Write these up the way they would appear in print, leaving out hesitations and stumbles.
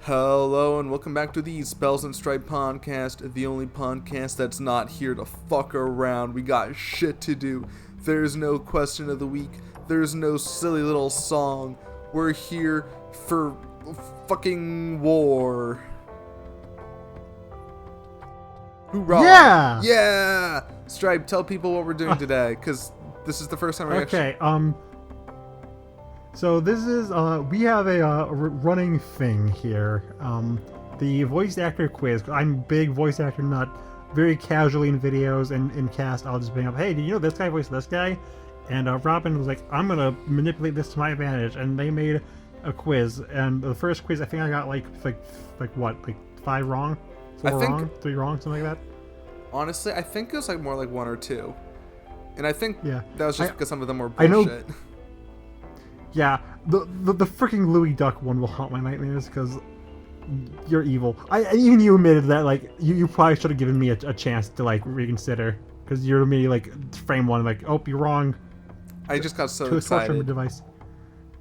Hello and welcome back to the Spells and Stripe podcast, the only podcast that's not here to fuck around. We got shit to do. There's no question of the week. There's no silly little song. We're here for fucking war. Hoorah! Yeah! Yeah! Stripe, tell people what we're doing today, because this is the first time we Okay, so this is, we have a running thing here. The voice actor quiz. I'm a big voice actor nut. Very casually in videos and in cast, I'll just bring up, hey, did you know this guy voiced this guy? And Robin was like, I'm gonna manipulate this to my advantage. And they made a quiz. And the first quiz, I think I got like 5 wrong? 4 wrong? 3 wrong? Something like that? Honestly, I think it was like more like 1 or 2. And I think that was just because some of them were I bullshit. know. Yeah, the freaking Louis Duck one will haunt my nightmares because you're evil. Even you admitted that, like, you probably should have given me a chance to like reconsider because you're immediately like frame one like, oh, you're wrong. I just got so to excited. A torture device.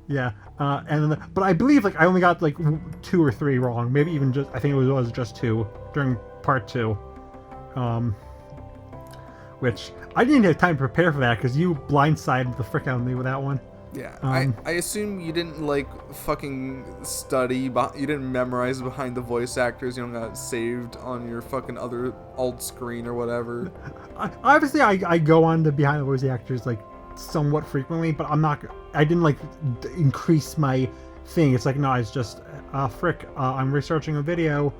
Yeah, but I believe like I only got like 2 or 3 wrong. Maybe even just I think it was just 2 during part 2. Which I didn't have time to prepare for that because you blindsided the frick out of me with that one. Yeah, I assume you didn't like fucking study, you didn't memorize behind the voice actors, you don't got saved on your fucking other alt screen or whatever. Obviously, I go on to behind the voice actors like somewhat frequently, but I didn't like increase my thing. It's like, no, it's just, I'm researching a video.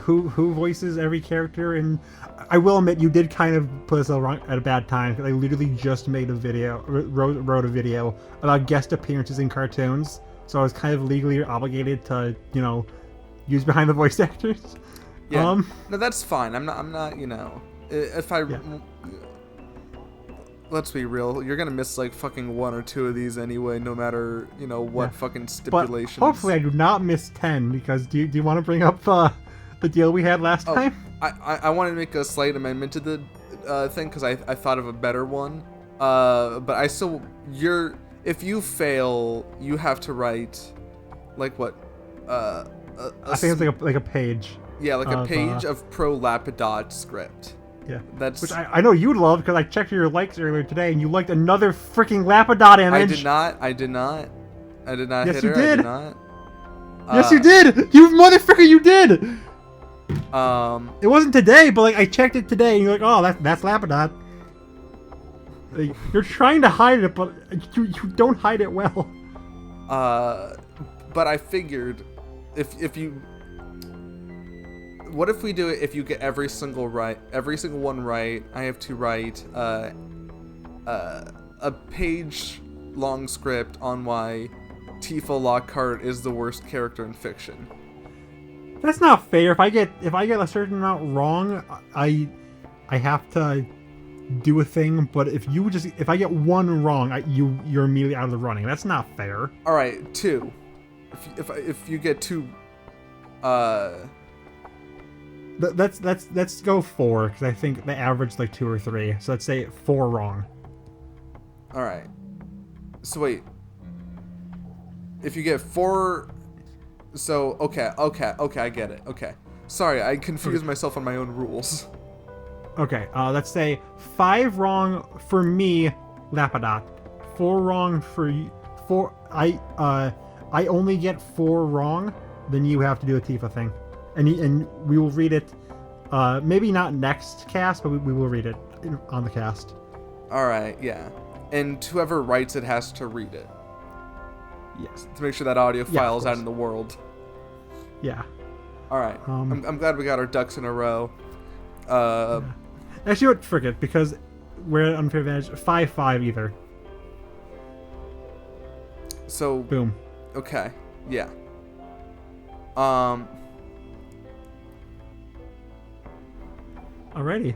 Who voices every character? And I will admit you did kind of put us at a bad time because I literally just made a video, wrote a video about guest appearances in cartoons, so I was kind of legally obligated to, use behind the voice actors. Yeah, no, that's fine. I'm not, if I. Yeah. Let's be real. You're gonna miss like fucking 1 or 2 of these anyway, no matter what fucking stipulations. But hopefully I do not miss 10 because do you want to bring up the deal we had last time? I want to make a slight amendment to the thing because I thought of a better one. But I still if you fail, you have to write like what? I think it's like a page. Yeah, like a page of pro Lapidot script. Yeah, that's which I know you'd love because I checked your likes earlier today and you liked another freaking Lapidot image. I did not. Yes, hit you her. did. I did not. Yes, you did. You motherfucker, you did. It wasn't today, but like I checked it today, and you're like, "Oh, that's Lapidot." Like, you're trying to hide it, but you don't hide it well. But I figured, if you, what if we do it? If you get every single one right, I have to write a page-long script on why Tifa Lockhart is the worst character in fiction. That's not fair. If I get a certain amount wrong, I have to do a thing. But if I get 1 wrong, you're immediately out of the running. That's not fair. All right, 2. If you get 2, let's go 4 because I think the average is like 2 or 3. So let's say 4 wrong. All right. So wait. If you get 4. So, okay, I get it. Okay. Sorry, I confused myself on my own rules. Okay, let's say 5 wrong for me, Lapidot. 4 wrong for you. I only get 4 wrong, then you have to do a Tifa thing. And we will read it, maybe not next cast, but we will read it on the cast. Alright, yeah. And whoever writes it has to read it. Yes. To make sure that audio file is out in the world. Yeah. All right. I'm glad we got our ducks in a row. Actually, what? Forget because we're at unfair advantage. 5-5 either. So. Boom. Okay. Yeah. Alrighty.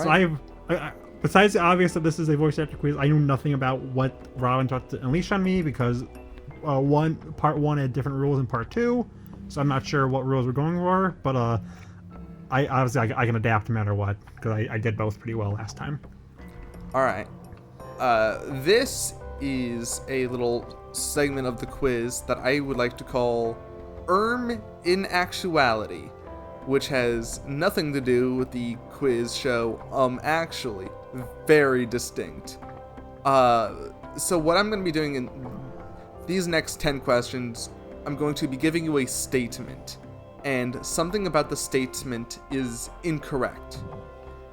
So I besides the obvious that this is a voice actor quiz, I knew nothing about what Robin tried to unleash on me because part 1 had different rules than part 2, so I'm not sure what rules we're going for. But I obviously I can adapt no matter what because I did both pretty well last time. All right. This is a little segment of the quiz that I would like to call in actuality, which has nothing to do with the quiz show, actually, very distinct. So what I'm going to be doing in these next 10 questions, I'm going to be giving you a statement, and something about the statement is incorrect.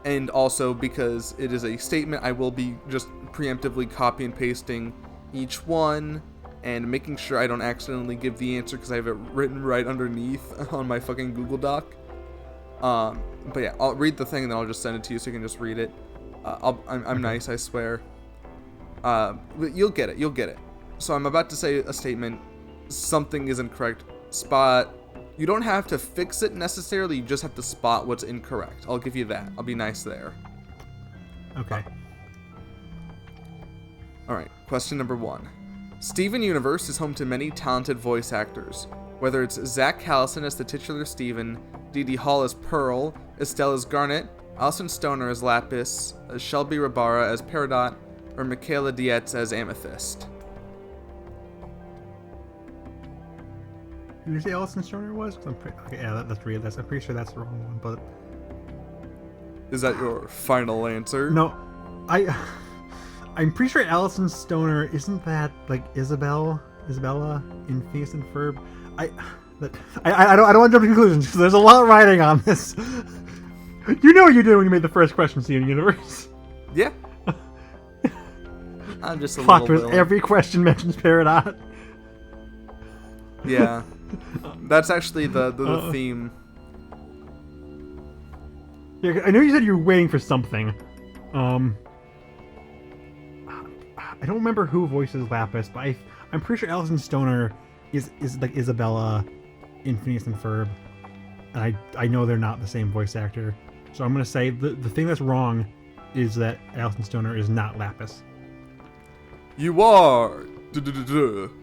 And also, because it is a statement, I will be just preemptively copy and pasting each one and making sure I don't accidentally give the answer because I have it written right underneath on my fucking Google Doc. But yeah, I'll read the thing and then I'll just send it to you so you can just read it. I'm nice, I swear. But you'll get it. So I'm about to say a statement. Something is incorrect. Spot. You don't have to fix it necessarily. You just have to spot what's incorrect. I'll give you that. I'll be nice there. Okay. Alright, question number 1. Steven Universe is home to many talented voice actors. Whether it's Zach Callison as the titular Steven, Dee Hall as Pearl, Estelle as Garnet, Alison Stoner as Lapis, Shelby Rabara as Peridot, or Michaela Dietz as Amethyst. Who did you say Alison Stoner was? Okay, yeah, that's real. I'm pretty sure that's the wrong one, but... Is that your final answer? No, I'm pretty sure Alison Stoner, isn't that like Isabella in Phineas and Ferb? I don't want to jump to conclusions because there's a lot riding on this. You know what you did when you made the first question, Steven Universe. Yeah. I'm just a Fuck, little villain. every question mentions Peridot. Yeah. That's actually the theme. Yeah, I know you said you were waiting for something. I don't remember who voices Lapis, but I'm pretty sure Alison Stoner is like Isabella in Phineas and Ferb. And I know they're not the same voice actor. So I'm going to say the thing that's wrong is that Alison Stoner is not Lapis. You are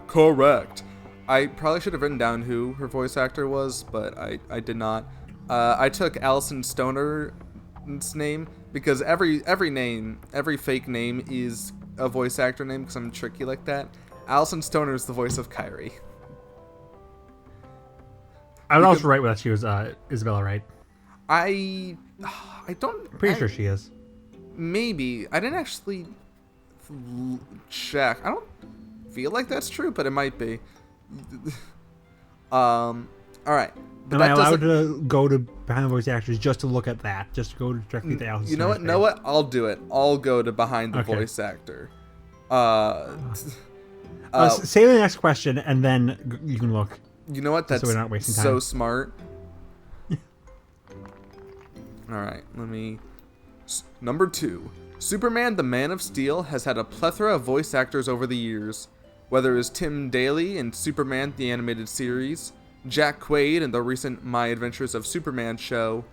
correct. I probably should have written down who her voice actor was, but I did not. I took Alison Stoner's name because every fake name is a voice actor name because I'm tricky like that. Alison Stoner is the voice of Kyrie. I was also right with that she was Isabella, right? I don't... Pretty sure she is. Maybe. I didn't actually check. I don't feel like that's true, but it might be. Alright. Am I allowed to go to behind the voice actors just to look at that? Just to go directly to Alison Stoner's know what? I'll do it. I'll go to behind the voice actor. Say the next question and then you can look. You know what? That's so we're not wasting time. So smart. Alright, let me... Number 2. Superman the Man of Steel has had a plethora of voice actors over the years. Whether it's Tim Daly in Superman the Animated Series, Jack Quaid in the recent My Adventures of Superman show,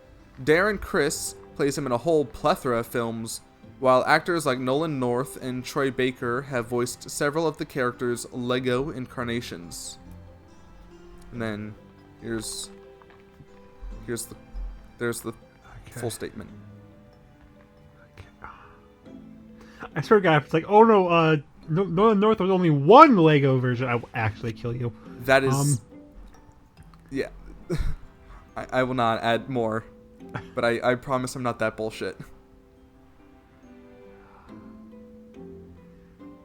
Darren Criss plays him in a whole plethora of films, while actors like Nolan North and Troy Baker have voiced several of the characters' Lego incarnations. And then there's the full statement. I swear to God, it's like, oh no, Nolan North was only one Lego version. I will actually kill you. That is... Yeah. I will not add more. But I promise I'm not that bullshit.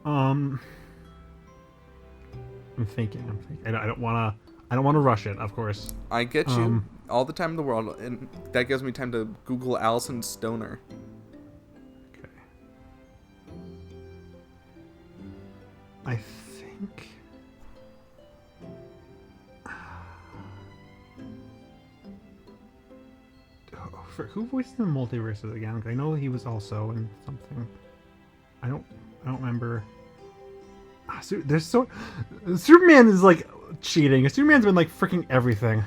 I'm thinking. I don't want to rush it, of course. I get you all the time in the world, and that gives me time to Google Alison Stoner. Okay. I think... Who voiced the multiverses again? I know he was also in something. I don't remember. There's Superman is like cheating. Superman's been like freaking everything.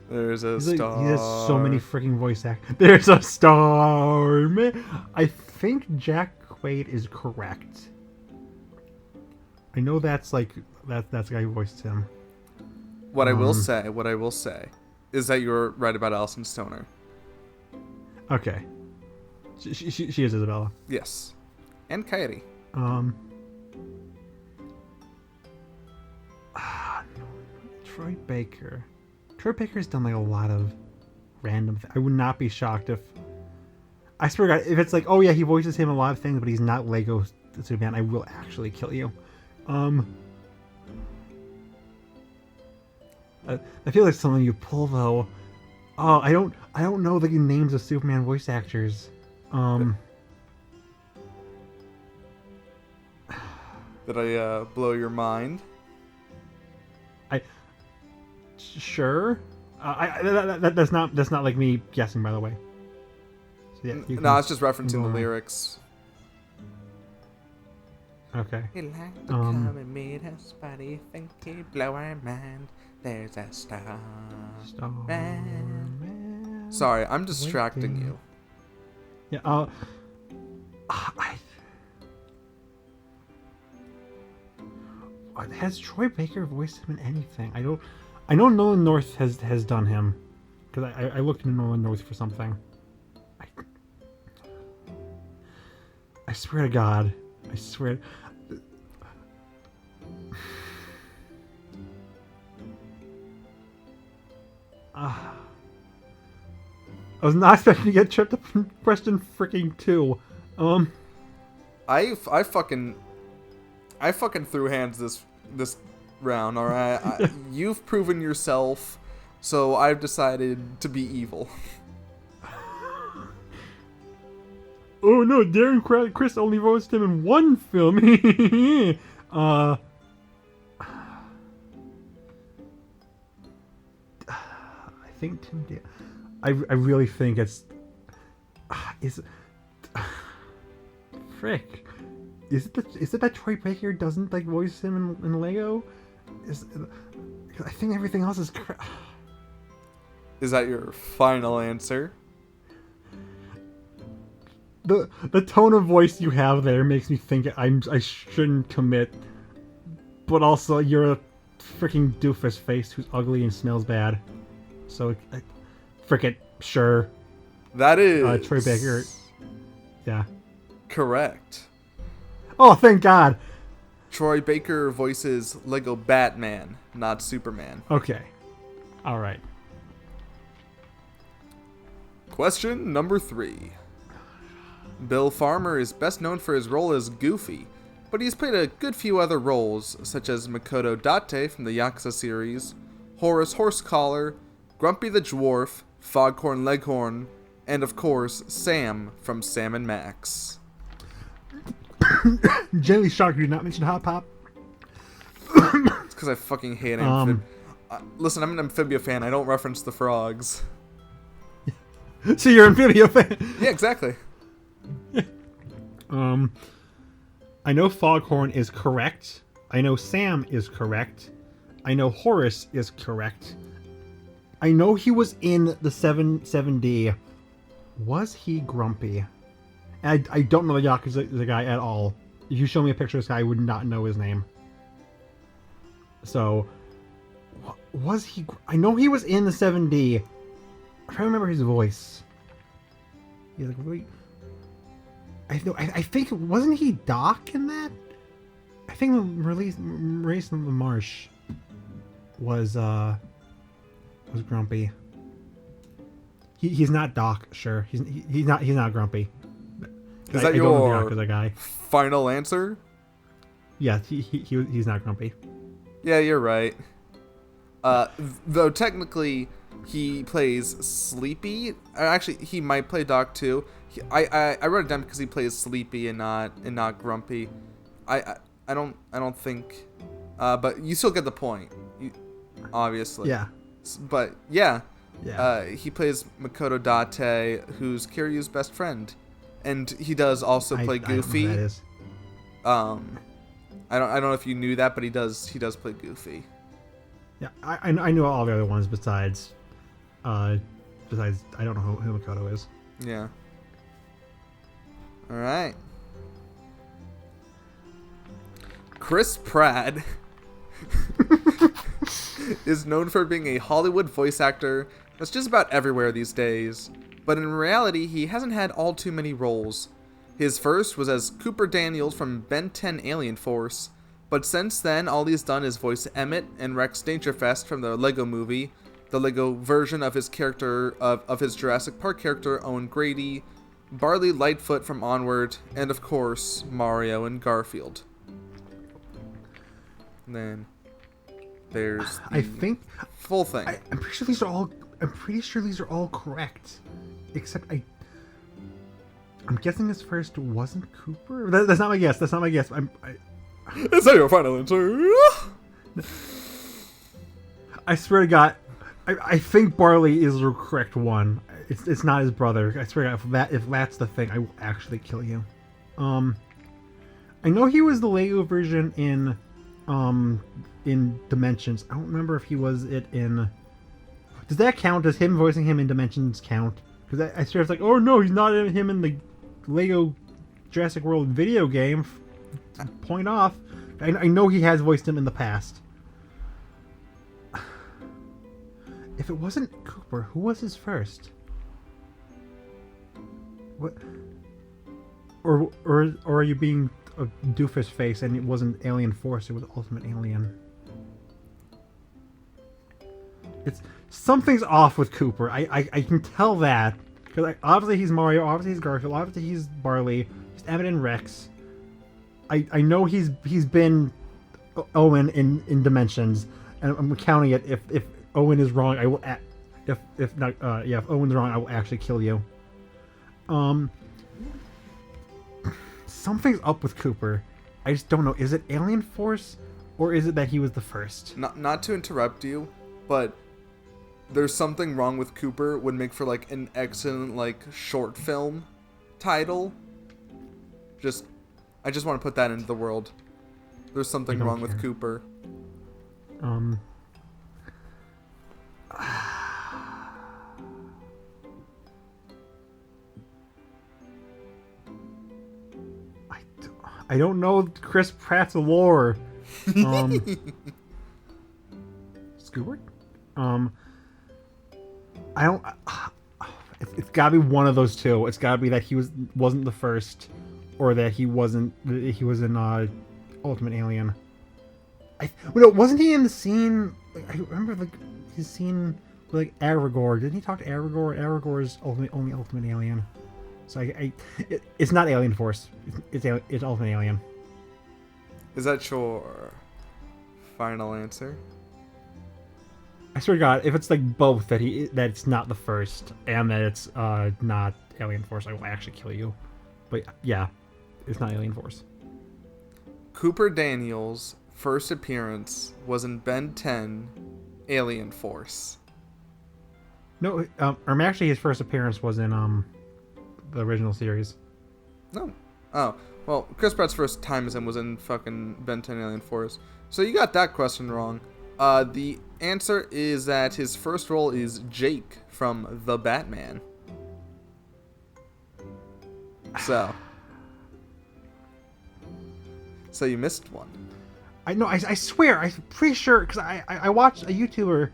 There's a star. He has so many freaking voice actors. There's a star, man. I think Jack Quaid is correct. I know that's the guy who voiced him. What I will say is that you're right about Alison Stoner. Okay. She is Isabella. Yes. And Kyrie. Troy Baker. Troy Baker's done like a lot of random. I would not be shocked if. I swear to God, if it's like, oh yeah, he voices him in a lot of things, but he's not Lego Superman, I will actually kill you. I feel like something you pull though. Oh, I don't know the names of Superman voice actors. Did I blow your mind? Sure. That's not like me guessing, by the way. So, yeah, no, it's just referencing the lyrics. Okay. He liked to come and meet us, but he think he'd blow our mind. There's a star man. Sorry, I'm distracting you. Yeah. Has Troy Baker voiced him in anything? I know Nolan North has done him, because I looked into Nolan North for something. I swear to God, I swear. I was not expecting to get tripped up in question freaking 2. I fucking threw hands this round, alright? You've proven yourself, so I've decided to be evil. Oh no, Darren Criss only voiced him in one film. I think Tim I really think it's frick. Is it that Troy Baker doesn't like voice him in Lego? I think everything else is Is that your final answer? The tone of voice you have there makes me think I shouldn't commit, but also you're a freaking doofus face who's ugly and smells bad. So, frick it, sure. That is Troy Baker. Yeah. Correct. Oh, thank God. Troy Baker voices Lego Batman, not Superman. Okay. All right. Question number 3. Bill Farmer is best known for his role as Goofy, but he's played a good few other roles, such as Makoto Date from the Yakuza series, Horace Horsecollar, Grumpy the Dwarf, Foghorn Leghorn, and of course, Sam from Sam and Max. Gently shocked you did not mention Hot Pop. It's because I fucking hate listen, I'm an Amphibia fan. I don't reference the frogs. So you're an Amphibia fan? Yeah, exactly. I know Foghorn is correct. I know Sam is correct. I know Horace is correct. I know he was in the 7D. Was he Grumpy? I don't know the Yakuza guy at all. If you show me a picture of this guy, I would not know his name. So, was he? I know he was in the 7D. I'm trying to remember his voice. He's like really. I think wasn't he Doc in that? I think Race in the Marsh was Grumpy. He's not Doc, sure. He's not Grumpy. Is that your guy. final answer? Yeah, he's not Grumpy. Yeah, you're right. Though technically he plays Sleepy. Actually, he might play Doc too. I wrote it down because he plays Sleepy and not Grumpy. I don't think. But you still get the point. Obviously. Yeah. But yeah. Yeah. He plays Makoto Date, who's Kiryu's best friend, and he does also play Goofy. I don't know who that is. I don't know if you knew that, but he does play Goofy. Yeah, I know all the other ones besides I don't know who Makoto is. Yeah. All right. Chris Pratt is known for being a Hollywood voice actor that's just about everywhere these days, but in reality, he hasn't had all too many roles. His first was as Cooper Daniels from Ben 10 Alien Force, But since then, all he's done is voice Emmett and Rex Dangerfest from the Lego movie, the Lego version of his character, of his Jurassic Park character, Owen Grady, Barley Lightfoot from Onward, and of course, Mario and Garfield. And then there's the full thing. I'm pretty sure these are all correct, except I'm guessing his first wasn't Cooper. That's not my guess. That's not my guess. Is that your final answer? I swear to God, I think Barley is the correct one. It's not his brother. I swear to God, if that's the thing, I will actually kill you. I know he was the Lego version in Dimensions. I don't remember if he was it in. Does that count? Does him voicing him in Dimensions count? Because I swear it's like, oh no, he's not him in the Lego Jurassic World video game. Point off. I know he has voiced him in the past. If it wasn't Cooper, who was his first? What? Or are you being a doofus face and it wasn't Alien Force, it was Ultimate Alien? It's something's off with Cooper. I can tell that because obviously he's Mario, obviously he's Garfield, obviously he's Barley, he's Emmett and Rex. I know he's been Owen in Dimensions, and I'm counting it. If Owen is wrong, I will. If not, if Owen's wrong, I will actually kill you. Something's up with Cooper. I just don't know. Is it Alien Force, or is it that he was the first? Not to interrupt you, but there's something wrong with Cooper would make for like an excellent like short film title. I just want to put that into the world. There's something wrong with Cooper. I don't know Chris Pratt's lore. Squid? I don't. It's gotta be one of those two. It's gotta be that he wasn't the first, or that he was in Ultimate Alien. Wasn't he in the scene? I remember like his scene with like Aragorn. Didn't he talk to Aragorn? Aragorn's only Ultimate Alien. So it's not Alien Force. It's Ultimate Alien. Is that your final answer? I swear to God, if it's like both that it's not the first and that it's not Alien Force, I will actually kill you. But yeah, it's not Alien Force. Cooper Daniels' first appearance was in Ben 10, Alien Force. No, or actually his first appearance was in the original series. No. Oh, well, Chris Pratt's first time as him was in fucking Ben 10 Alien Force. So you got that question wrong. The answer is that his first role is Jake from The Batman. So you missed one. I know. I swear. I'm pretty sure because I watched a YouTuber.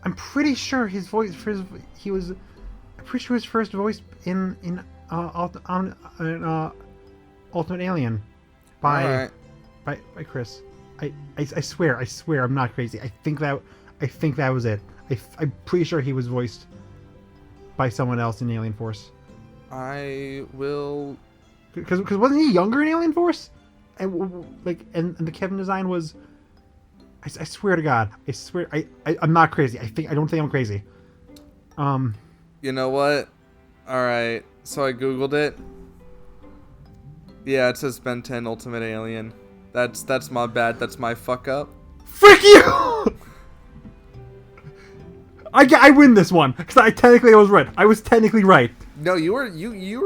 I'm pretty sure his voice I'm pretty sure his first voice in Ultimate Alien by Chris. I swear I'm not crazy. I think that was it. I'm pretty sure he was voiced by someone else in Alien Force. I will, because wasn't he younger in Alien Force? And and the Kevin design was. I swear to God. I swear I'm not crazy. I don't think I'm crazy. You know what? All right. So I googled it. Yeah, it says Ben 10 Ultimate Alien. That's my bad. That's my fuck up. Frick you! I win this one because I was right. I was technically right. No, you were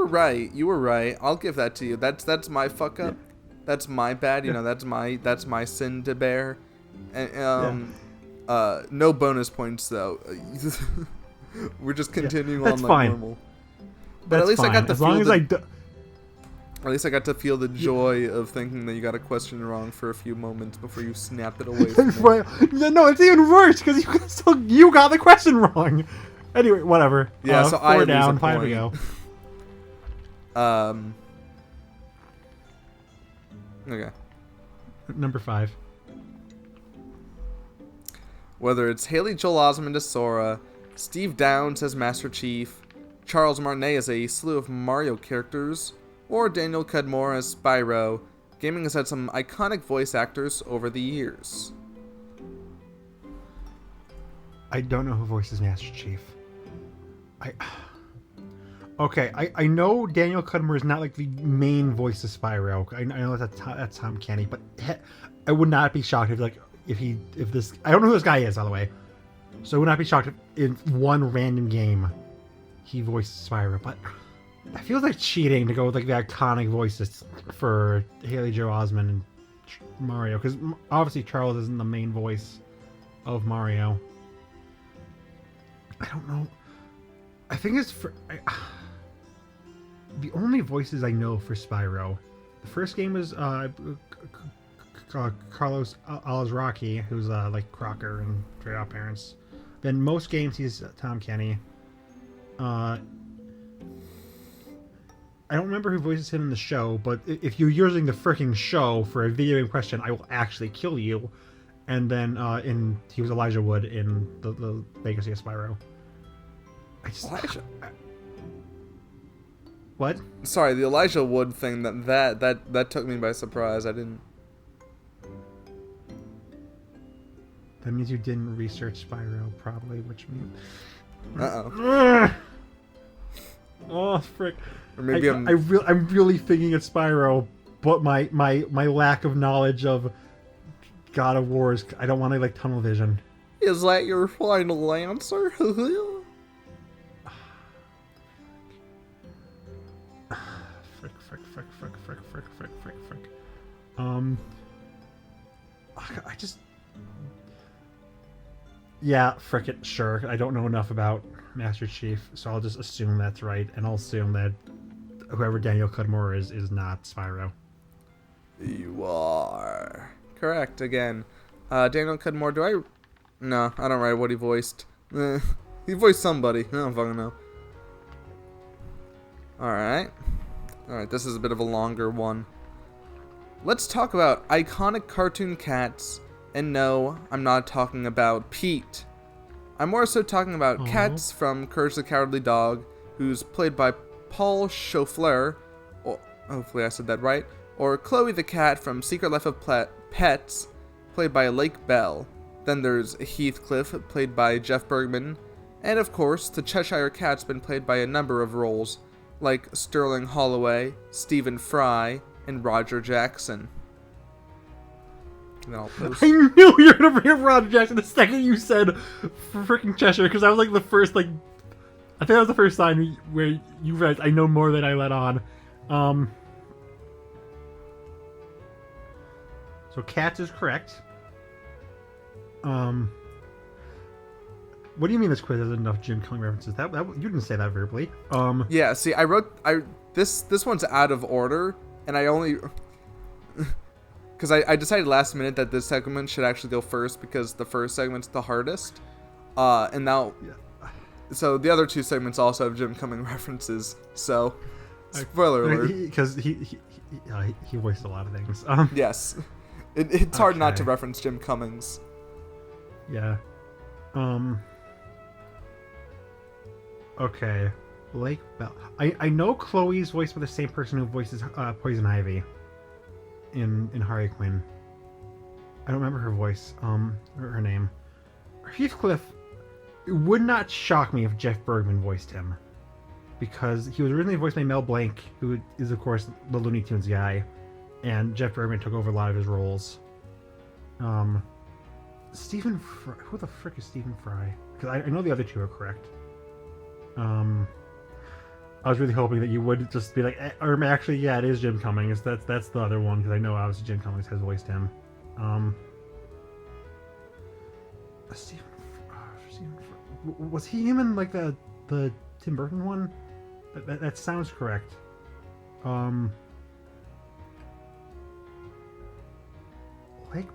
right. You were right. I'll give that to you. That's my fuck up. Yeah. That's my bad. You know, that's my sin to bear. And no bonus points though. We're just continuing on like fine. Normal. But at least fine. I got to as long as at least I got to feel the joy of thinking that you got a question wrong for a few moments before you snapped it away from me. No, it's even worse because you got the question wrong. Anyway, whatever. Yeah, so I four down, lose a 5 point. to go. Okay. Number 5. Whether it's Haley Joel Osment as Sora, Steve Downes as Master Chief, Charles Martinet as a slew of Mario characters, or Daniel Cudmore as Spyro, gaming has had some iconic voice actors over the years. I don't know who voices Master Chief. I know Daniel Cudmore is not like the main voice of Spyro. I know that's Tom Kenny, but I would not be shocked if this. I don't know who this guy is, by the way. So I would not be shocked if in one random game he voiced Spyro. But I feel like cheating to go with like the iconic voices for Haley Joel Osment and Mario, because obviously Charles isn't the main voice of Mario. I don't know. I think it's for the only voices I know for Spyro. The first game was Carlos Alazraki, who's like Crocker and Straight Out Parents. Then most games he's Tom Kenny. I don't remember who voices him in the show, but if you're using the freaking show for a video game question, I will actually kill you. And then he was Elijah Wood in the Legacy of Spyro. Elijah? What? Sorry, the Elijah Wood thing, that took me by surprise. I didn't... That means you didn't research Spyro, probably, which means... Uh-oh. Oh, frick. Or maybe I'm really thinking it's Spyro, but my lack of knowledge of God of War is... I don't want to, like, tunnel vision. Is that your final answer? Frick. I just... Yeah, frick it, sure. I don't know enough about Master Chief, so I'll just assume that's right, and I'll assume that whoever Daniel Cudmore is not Spyro. You are correct again. Daniel Cudmore, do I... No, I don't write what he voiced. He voiced somebody. I don't fucking know. Alright, this is a bit of a longer one. Let's talk about iconic cartoon cats, and no, I'm not talking about Pete. I'm more so talking about cats from Courage the Cowardly Dog, who's played by Paul Chauffleur, or hopefully I said that right, or Chloe the cat from Secret Life of Pets, played by Lake Bell. Then there's Heathcliff, played by Jeff Bergman, and of course, the Cheshire Cat's been played by a number of roles, like Sterling Holloway, Stephen Fry, and Roger Jackson. I knew you were gonna bring up Roger Jackson the second you said freaking Cheshire, because that was like the first, like, I think that was the first time where you realized I know more than I let on. So Cats is correct. What do you mean this quiz has enough Jim Killing references? That you didn't say that verbally. Yeah, see, this one's out of order, and I only because I decided last minute that this segment should actually go first because the first segment's the hardest. And now, so the other two segments also have Jim Cumming references. So, spoiler alert. Because he voiced a lot of things. Yes, it's hard not to reference Jim Cummings. Yeah. Okay. Lake Bell. I know Chloe's voiced by the same person who voices Poison Ivy in Harley Quinn. I don't remember her voice. Her name. Heathcliff. It would not shock me if Jeff Bergman voiced him, because he was originally voiced by Mel Blanc, who is of course the Looney Tunes guy, and Jeff Bergman took over a lot of his roles. Stephen Fry. Who the frick is Stephen Fry? Because I know the other two are correct. I was really hoping that you would just be like, or actually, yeah, it is Jim Cummings. That's the other one, because I know obviously Jim Cummings has voiced him. Stephen Fry. Was he him in like the Tim Burton one? That sounds correct. Like,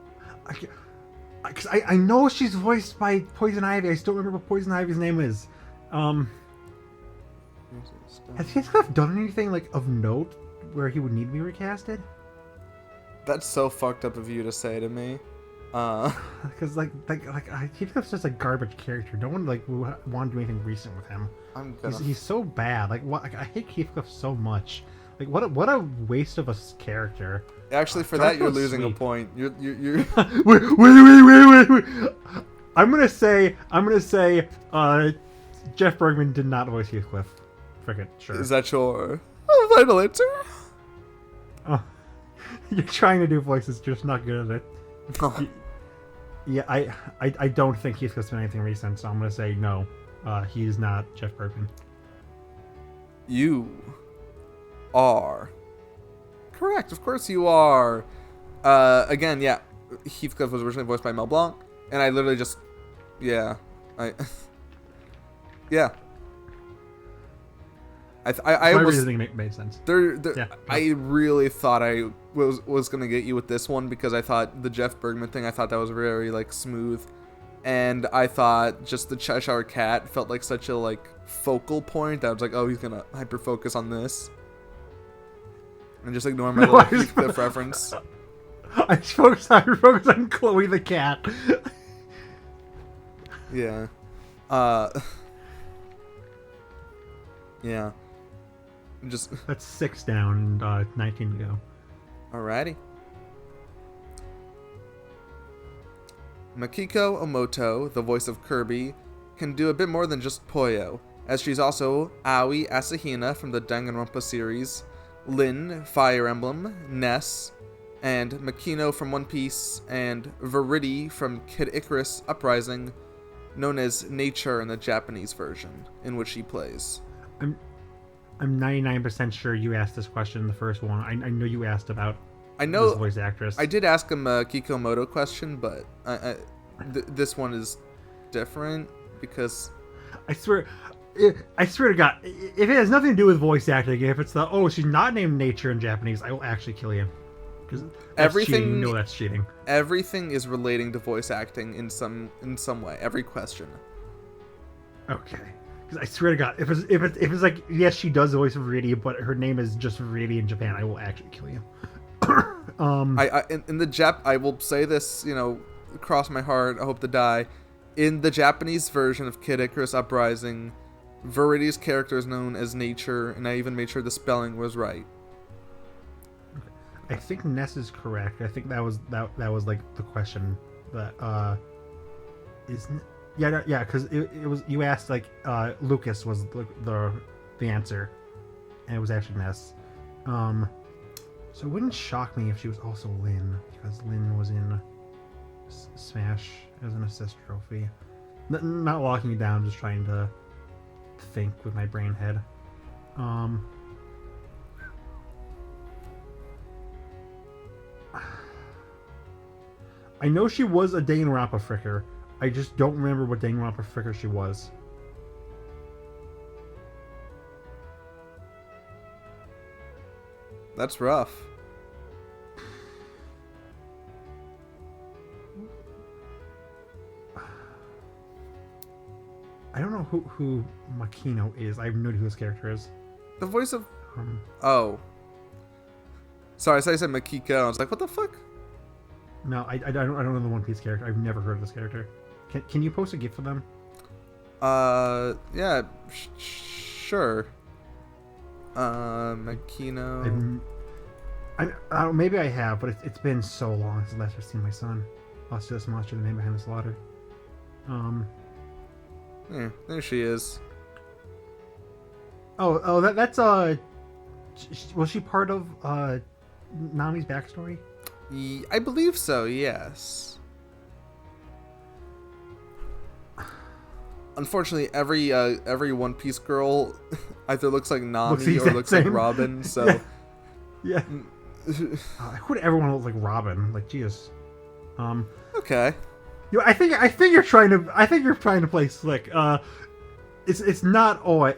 because I know she's voiced by Poison Ivy. I still remember what Poison Ivy's name is. Has Heathcliff done anything like of note where he would need to be recasted? That's so fucked up of you to say to me. Because Heathcliff's just a garbage character. No one like want to do anything recent with him. He's so bad. Like what? Like, I hate Heathcliff so much. Like what a waste of a character. Actually, for that you're losing a point. You're. wait. I'm gonna say Jeff Bergman did not voice Heathcliff. Frickin' sure. Is that your final answer? Oh, you're trying to do voices, just not good at it. Oh. Yeah, I don't think Heathcliff's been anything recent, so I'm gonna say no. He's not Jeff Bergman. You are correct. Of course you are. Again, yeah. Heathcliff was originally voiced by Mel Blanc, and I literally just, yeah, yeah. I almost think made sense. Yeah. I really thought I was gonna get you with this one because I thought the Jeff Bergman thing. I thought that was very like smooth, and I thought just the Cheshire Cat felt like such a like focal point. I was like, oh, he's gonna hyper focus on this, and just ignore my little Heathcliff reference. I focus on Chloe the cat. Yeah. Yeah. Just that's 6 down and 19 to go. Alrighty. Makiko Omoto, the voice of Kirby, can do a bit more than just Poyo, as she's also Aoi Asahina from the Danganronpa series, Lin, Fire Emblem, Ness, and Makino from One Piece, and Verity from Kid Icarus Uprising, known as Nature in the Japanese version, in which she plays. I'm 99% sure you asked this question in the first one. I know you asked about this voice actress. I did ask him a Kikomoto question, but this one is different because I swear to God, if it has nothing to do with voice acting, if it's she's not named Nature in Japanese, I will actually kill you. Because everything, cheating. You know that's cheating. Everything is relating to voice acting in some way. Every question. Okay. I swear to God, if it's like, yes, she does the voice of Verity, but her name is just Verity in Japan, I will actually kill you. In the Jap, I will say this, cross my heart, I hope to die. In the Japanese version of Kid Icarus Uprising, Verity's character is known as Nature, and I even made sure the spelling was right. I think Ness is correct. I think that was like the question that isn't. Yeah, because it was, you asked like Lucas was the answer, and it was actually Ness. So it wouldn't shock me if she was also Lin, because Lin was in Smash as an assist trophy. Not locking you down, just trying to think with my brain head. I know she was a Danganronpa fricker. I just don't remember what Danganronpa fricker she was. That's rough. I don't know who Makino is. I have no idea who this character is. The voice of... Oh. Sorry, I said Makiko. I was like, what the fuck? No, I don't know the One Piece character. I've never heard of this character. Can you post a GIF of them? Yeah, sure. Makino. I don't know, maybe I have, but it's been so long since last I've seen my son. Lost to this monster, the man behind the slaughter. Yeah, there she is. Oh, that's was she part of Nami's backstory? I believe so, yes. Unfortunately, every One Piece girl either looks like Nami or looks like Robin, so... Yeah. Why would everyone look like Robin? Like, Jesus. Okay. I think you're trying to play slick. It's not oi,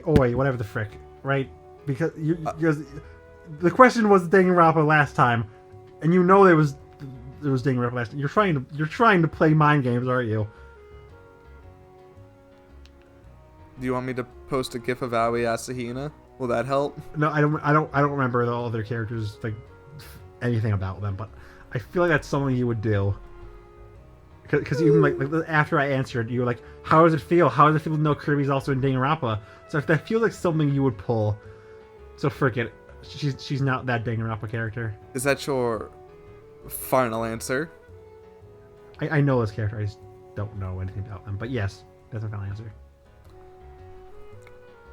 whatever the frick, right? Because the question was Danganronpa last time, and you know there was Danganronpa last time. You're trying to play mind games, aren't you? Do you want me to post a GIF of Aoi Asahina? Will that help? No, I don't remember all their characters like anything about them, but I feel like that's something you would do. Because even like after I answered, you were like, "How does it feel? How does it feel to know Kirby's also in Danganronpa?" So if that feels like something you would pull, so frick it. She's not that Danganronpa character. Is that your final answer? I know this character. I just don't know anything about them. But yes, that's my final answer.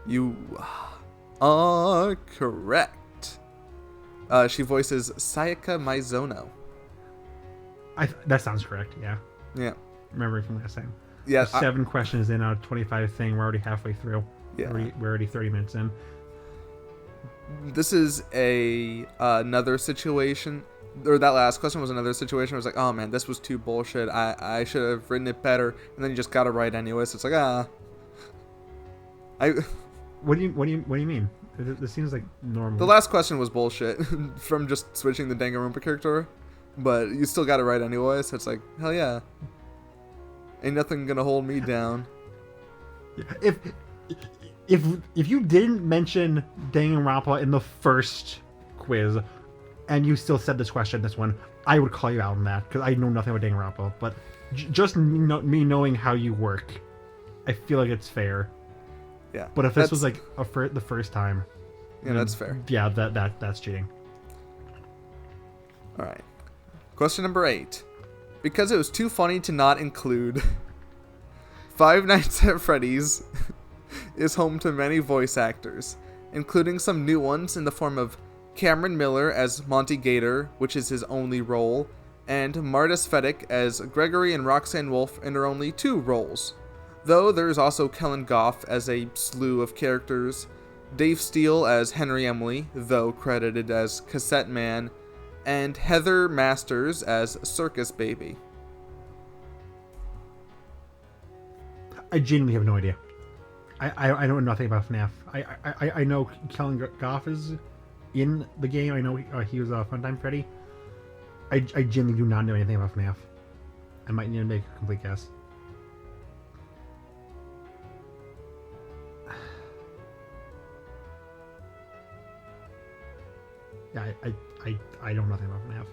You are correct. She voices Sayaka Maizono. That sounds correct. Yeah. Yeah. Remembering from last time. Yeah. 7 questions in a 25 thing. We're already halfway through. Yeah. We're already 30 minutes in. This is another situation, or that last question was another situation where I was like, oh man, this was too bullshit. I should have written it better, and then you just got it right anyway. So it's like What do you mean? This seems like normal. The last question was bullshit from just switching the Danganronpa character, but you still got it right anyway. So it's like, hell yeah, ain't nothing gonna hold me down. If you didn't mention Danganronpa in the first quiz, and you still said this one, I would call you out on that because I know nothing about Danganronpa. But just me knowing how you work, I feel like it's fair. Yeah. But if this was like the first time, yeah, that's fair. Yeah, that's cheating. All right. Question number 8. Because it was too funny to not include, Five Nights at Freddy's is home to many voice actors, including some new ones in the form of Cameron Miller as Monty Gator, which is his only role, and Martis Fedek as Gregory and Roxanne Wolf in their only 2 roles. Though there's also Kellen Goff as a slew of characters, Dave Steele as Henry Emily, though credited as Cassette Man, and Heather Masters as Circus Baby. I genuinely have no idea. I know nothing about FNAF. I know Kellen Goff is in the game. I know he was a Funtime Freddy. I genuinely do not know anything about FNAF. I might need to make a complete guess. Yeah, I know nothing about FNAF.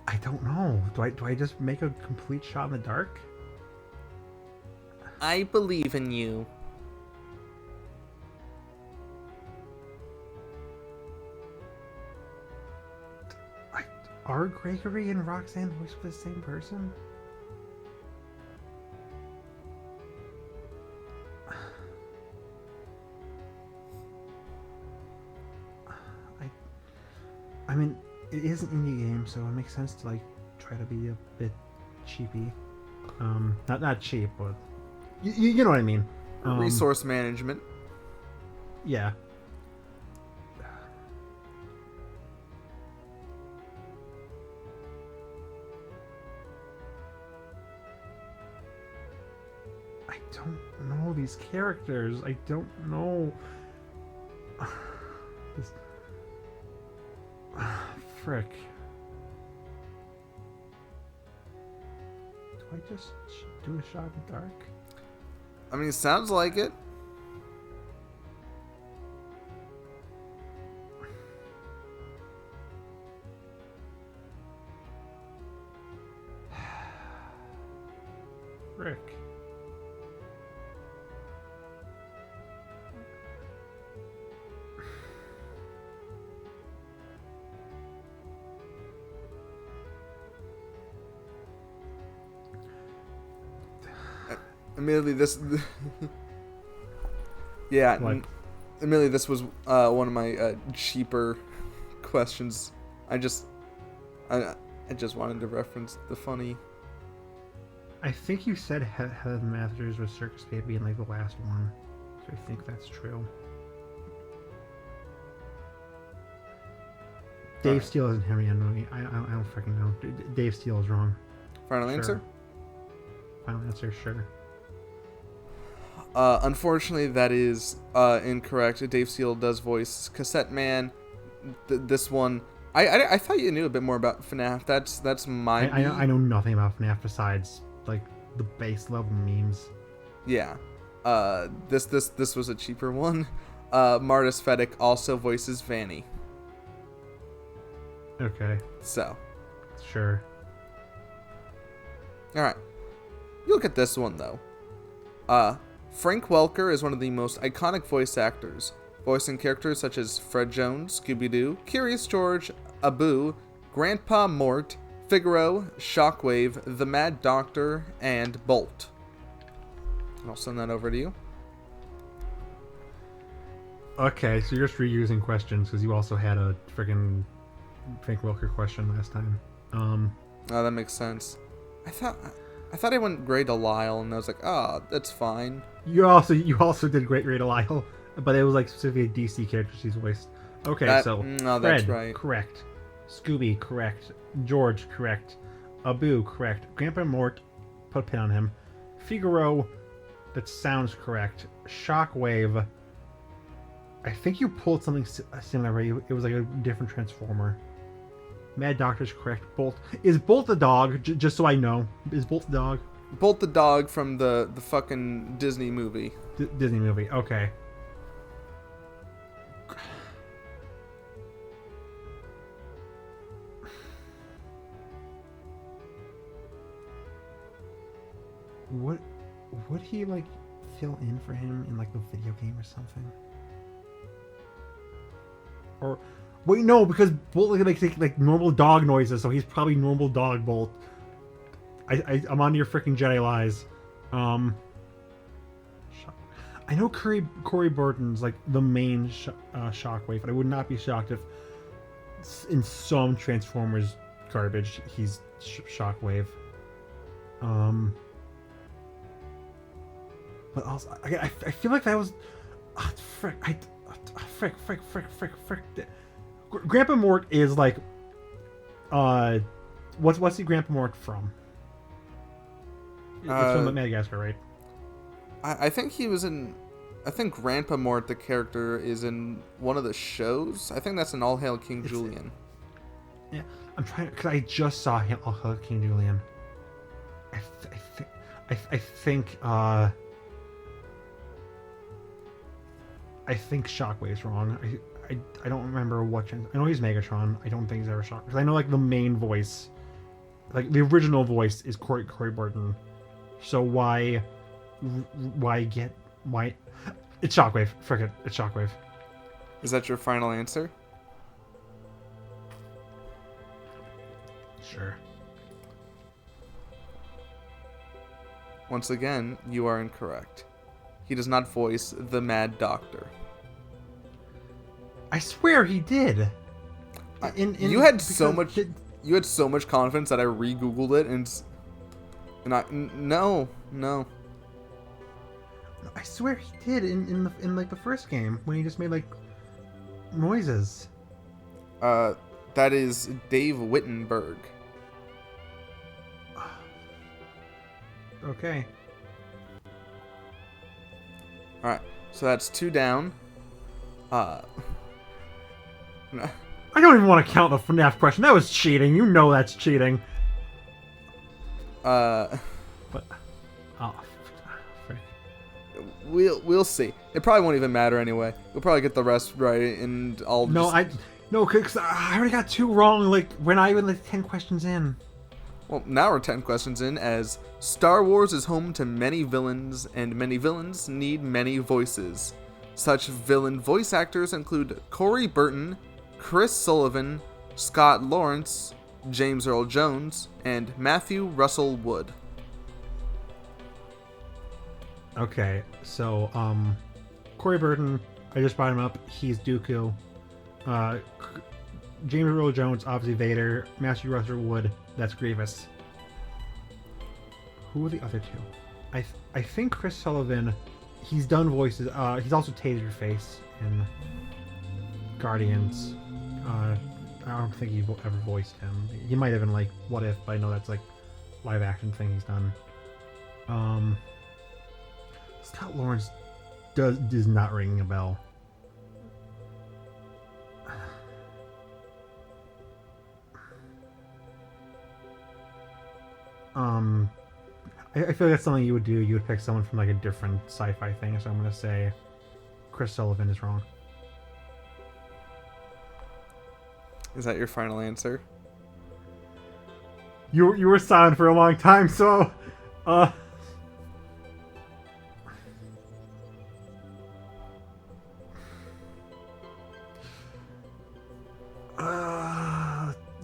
I don't know. Do I just make a complete shot in the dark? I believe in you. Are Gregory and Roxanne voiced by the same person? I mean, it is an indie game, so it makes sense to like try to be a bit cheapy. Not cheap, but you know what I mean. Resource management. Yeah. I don't know these characters. I don't know. This... Frick. Do I just do a shot in the dark? I mean, it sounds like it. Frick. Admittedly, this... yeah, admittedly, this was one of my cheaper questions. I just wanted to reference the funny... I think you said Heather Masters was Circus Baby in like the last one, so I think that's true. Dave Steele isn't Henry Emily. I don't freaking know. Dave Steele is wrong. Final answer? Final answer, sure. Unfortunately, that is incorrect. Dave Steele does voice Cassette Man. This one, I thought you knew a bit more about FNAF. That's my. I know nothing about FNAF besides like the base level memes. Yeah. This was a cheaper one. Martis Fedek also voices Vanny. Okay. So. Sure. All right. You look at this one though. Frank Welker is one of the most iconic voice actors, voicing characters such as Fred Jones, Scooby-Doo, Curious George, Abu, Grandpa Mort, Figaro, Shockwave, the Mad Doctor, and Bolt. I'll send that over to you. Okay, so you're just reusing questions because you also had a freaking Frank Welker question last time. Oh, that makes sense. I thought I went Grey Delisle, and I was like, that's fine. You also did Great Ray Delisle, but it was like specifically DC characters he's voiced. Okay, so no, Fred, that's right. Correct. Scooby, correct. George, correct. Abu, correct. Grandpa Mort, put a pin on him. Figaro, that sounds correct. Shockwave, I think you pulled something similar, right? It was like a different Transformer. Mad Doctor's correct. Bolt. Is Bolt the dog? Just so I know. Is Bolt the dog? Bolt the dog from the fucking Disney movie. Disney movie. Okay. Would he like fill in for him in like the video game or something? Or wait, no, because Bolt like normal dog noises, so he's probably normal dog Bolt. I'm on your freaking Jedi lies. I know Corey Burton's like the main Shockwave, but I would not be shocked if in some Transformers garbage he's Shockwave. But also, I feel like that was frick. Frick. Grandpa Mort is like, what's the Grandpa Mort from? It's from Madagascar, right? I think he was in. I think Grandpa Mort, the character, is in one of the shows. I think that's in All Hail King Julian. Yeah, I'm trying because I just saw All Hail King Julian. I think Shockwave's wrong. I don't remember what. I know he's Megatron. I don't think he's ever Shock. Because I know like the main voice, like the original voice is Corey Burton. So why? It's Shockwave. Frick it. It's Shockwave. Is that your final answer? Sure. Once again, you are incorrect. He does not voice the Mad Doctor. I swear he did. You had so much confidence that I re-googled it no. I swear he did in like the first game when he just made like noises. That is Dave Wittenberg. Okay. All right, so that's 2 down. I don't even want to count the FNAF question. That was cheating. You know that's cheating. But frick. We'll see. It probably won't even matter anyway. We'll probably get the rest right, and I'll. Because I already got 2 wrong. Like we're not even like 10 questions in. Well, now we're 10 questions in, as Star Wars is home to many villains, and many villains need many voices. Such villain voice actors include Corey Burton, Chris Sullivan, Scott Lawrence, James Earl Jones, and Matthew Russell Wood. Okay, so Corey Burton, I just brought him up. He's Dooku. James Earl Jones, obviously Vader. Matthew Russell Wood, that's Grievous. Who are the other 2? I think Chris Sullivan, he's done voices. He's also Taserface in Guardians. I don't think he ever voiced him. He might have been like What If, but I know that's like live action thing he's done. Scott Lawrence does not ring a bell. I feel like that's something you would do. You would pick someone from like a different sci-fi thing. So I'm gonna say Chris Sullivan is wrong. Is that your final answer? You were silent for a long time, so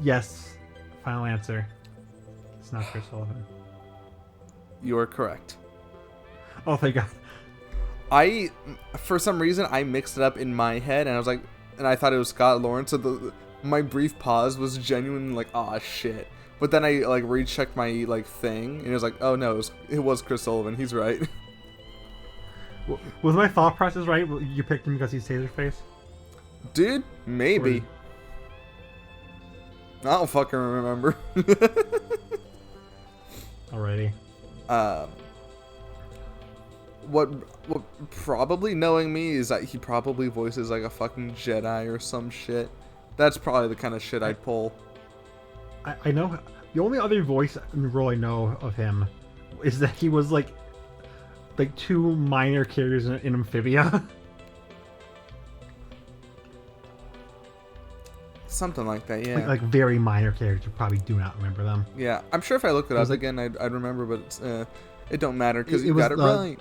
yes. Final answer. It's not Chris Sullivan. You are correct. Oh, thank God. For some reason, I mixed it up in my head, and I was like, and I thought it was Scott Lawrence, so my brief pause was genuinely like, aw, shit. But then I, like, rechecked my, like, thing, and it was like, oh, no, it was Chris Sullivan. He's right. Was my thought process right? You picked him because he's Taserface? Dude, maybe. I don't fucking remember. Alrighty. What probably knowing me is that he probably voices like a fucking Jedi or some shit. That's probably the kind of shit I'd pull. I know the only other voice role I know of him is that he was like two minor characters in Amphibia. Something like that, yeah. Like very minor characters. You probably do not remember them. Yeah, I'm sure if I looked it up again, I'd remember, but it's, it don't matter because you got it right.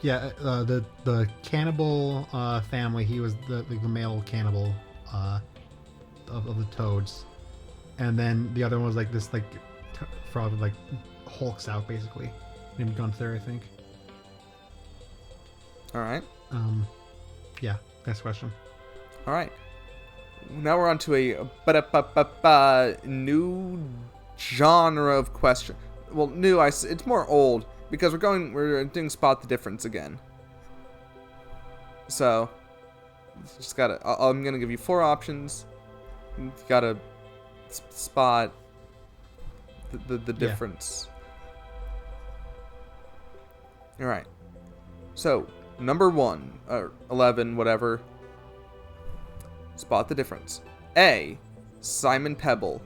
Yeah, the cannibal family. He was the male cannibal of the toads, and then the other one was like this frog like hulks out basically, named Gunther, I think. All right. Yeah. Next question. All right. Now we're on to a new genre of question. Well, new. It's more old because we're doing spot the difference again. So, just gotta. I'm gonna give you 4 options. You gotta spot the difference. All right. So number 1 or 11, whatever. Spot the difference. A. Simon Pebble.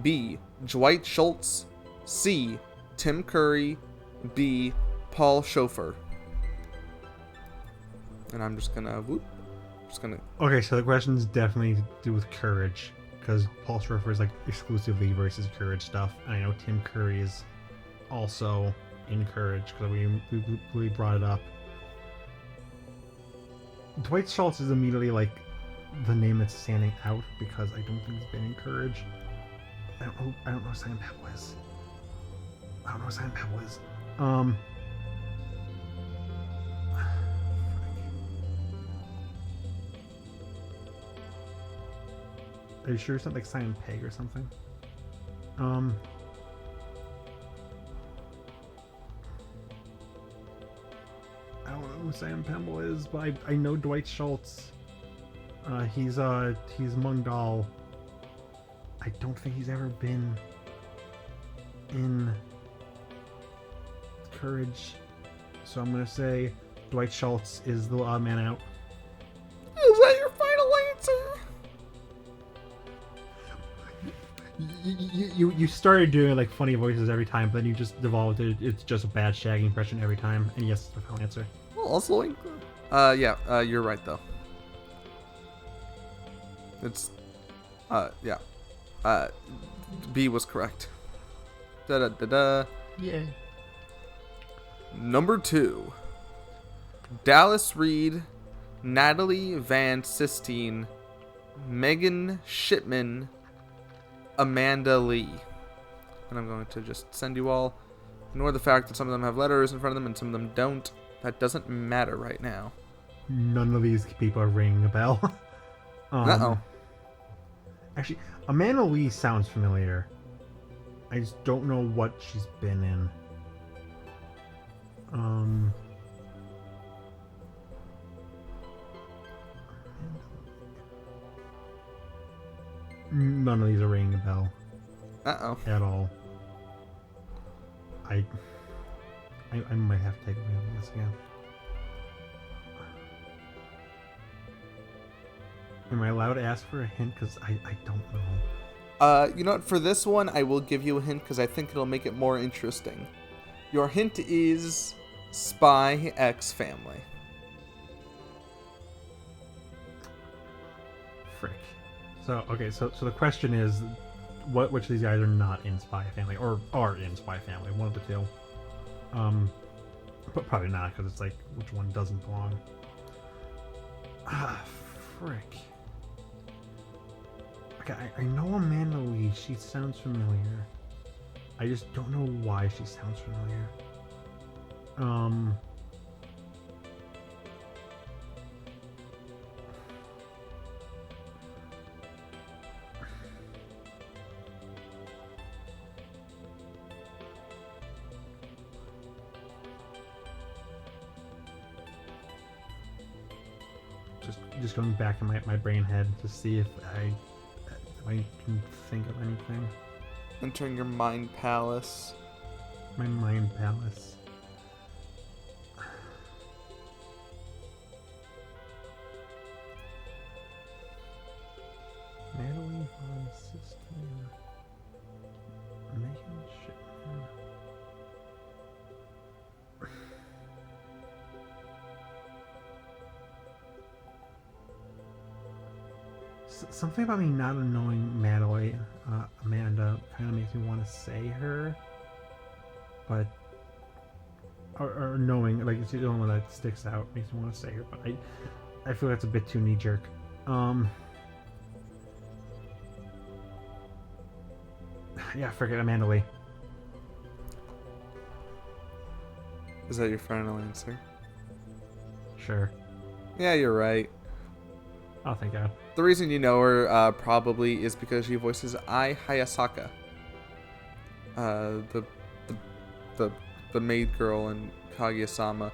B. Dwight Schultz. C. Tim Curry. B. Paul Schofer. And I'm just gonna Okay, so the question's definitely to do with courage, because Paul Schofer is like exclusively versus courage stuff. And I know Tim Curry is also in courage because we brought it up. Dwight Schultz is immediately like the name that's standing out because I don't think he's been in courage. I don't know what Simon Pebble is. Are you sure it's not like Simon Pegg or something? I don't know who Simon Pebble is, but I know Dwight Schultz. He's Mungdal. I don't think he's ever been in courage, so I'm gonna say Dwight Schultz is the odd man out. Is that your final answer? You started doing like funny voices every time, but then you just devolved it. It's just a bad Shaggy impression every time. And yes, the final answer. Well, also, yeah, you're right though. It's, yeah. B was correct. Da-da-da-da. Yeah. Number 2. Dallas Reed, Natalie Van Sistine, Megan Shipman, Amanda Lee. And I'm going to just send you all. Ignore the fact that some of them have letters in front of them and some of them don't. That doesn't matter right now. None of these people are ringing a bell. Uh-oh. Actually, Amanda Lee sounds familiar. I just don't know what she's been in. None of these are ringing a bell. Uh-oh. At all. I might have to take a look at this again. Am I allowed to ask for a hint? Because I don't know. You know what? For this one, I will give you a hint because I think it'll make it more interesting. Your hint is Spy X Family. Frick. So the question is, which of these guys are not in Spy Family or are in Spy Family? One of the two. But probably not, because it's like which one doesn't belong. Ah, frick. Okay, I know Amanda Lee. She sounds familiar. I just don't know why she sounds familiar. Just going back in my brain head to see if I can think of anything. Entering your mind palace. My mind palace. Natalie Von Sister. Megan Shipman. Something about me not knowing Amanda kind of makes me want to say her, but or knowing, like, it's the only one that sticks out, makes me want to say her, but I feel that's a bit too knee jerk. Yeah, forget Amanda Lee. Is that your final answer? Sure. Yeah, you're right. Oh, thank God. The reason you know her probably is because she voices Ai Hayasaka, the maid girl in Kaguya-sama.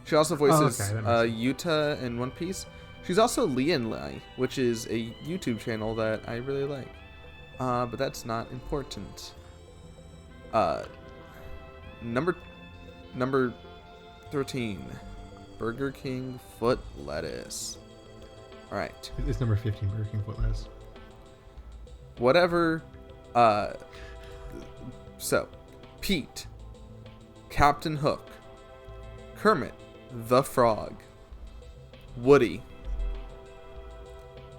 She also voices Yuta in One Piece. She's also Lian Lai, which is a YouTube channel that I really like. But that's not important. Number 13, Burger King foot lettuce. All right. It's number 15, Burger King foot lettuce. Whatever. So, Pete, Captain Hook, Kermit the Frog, Woody.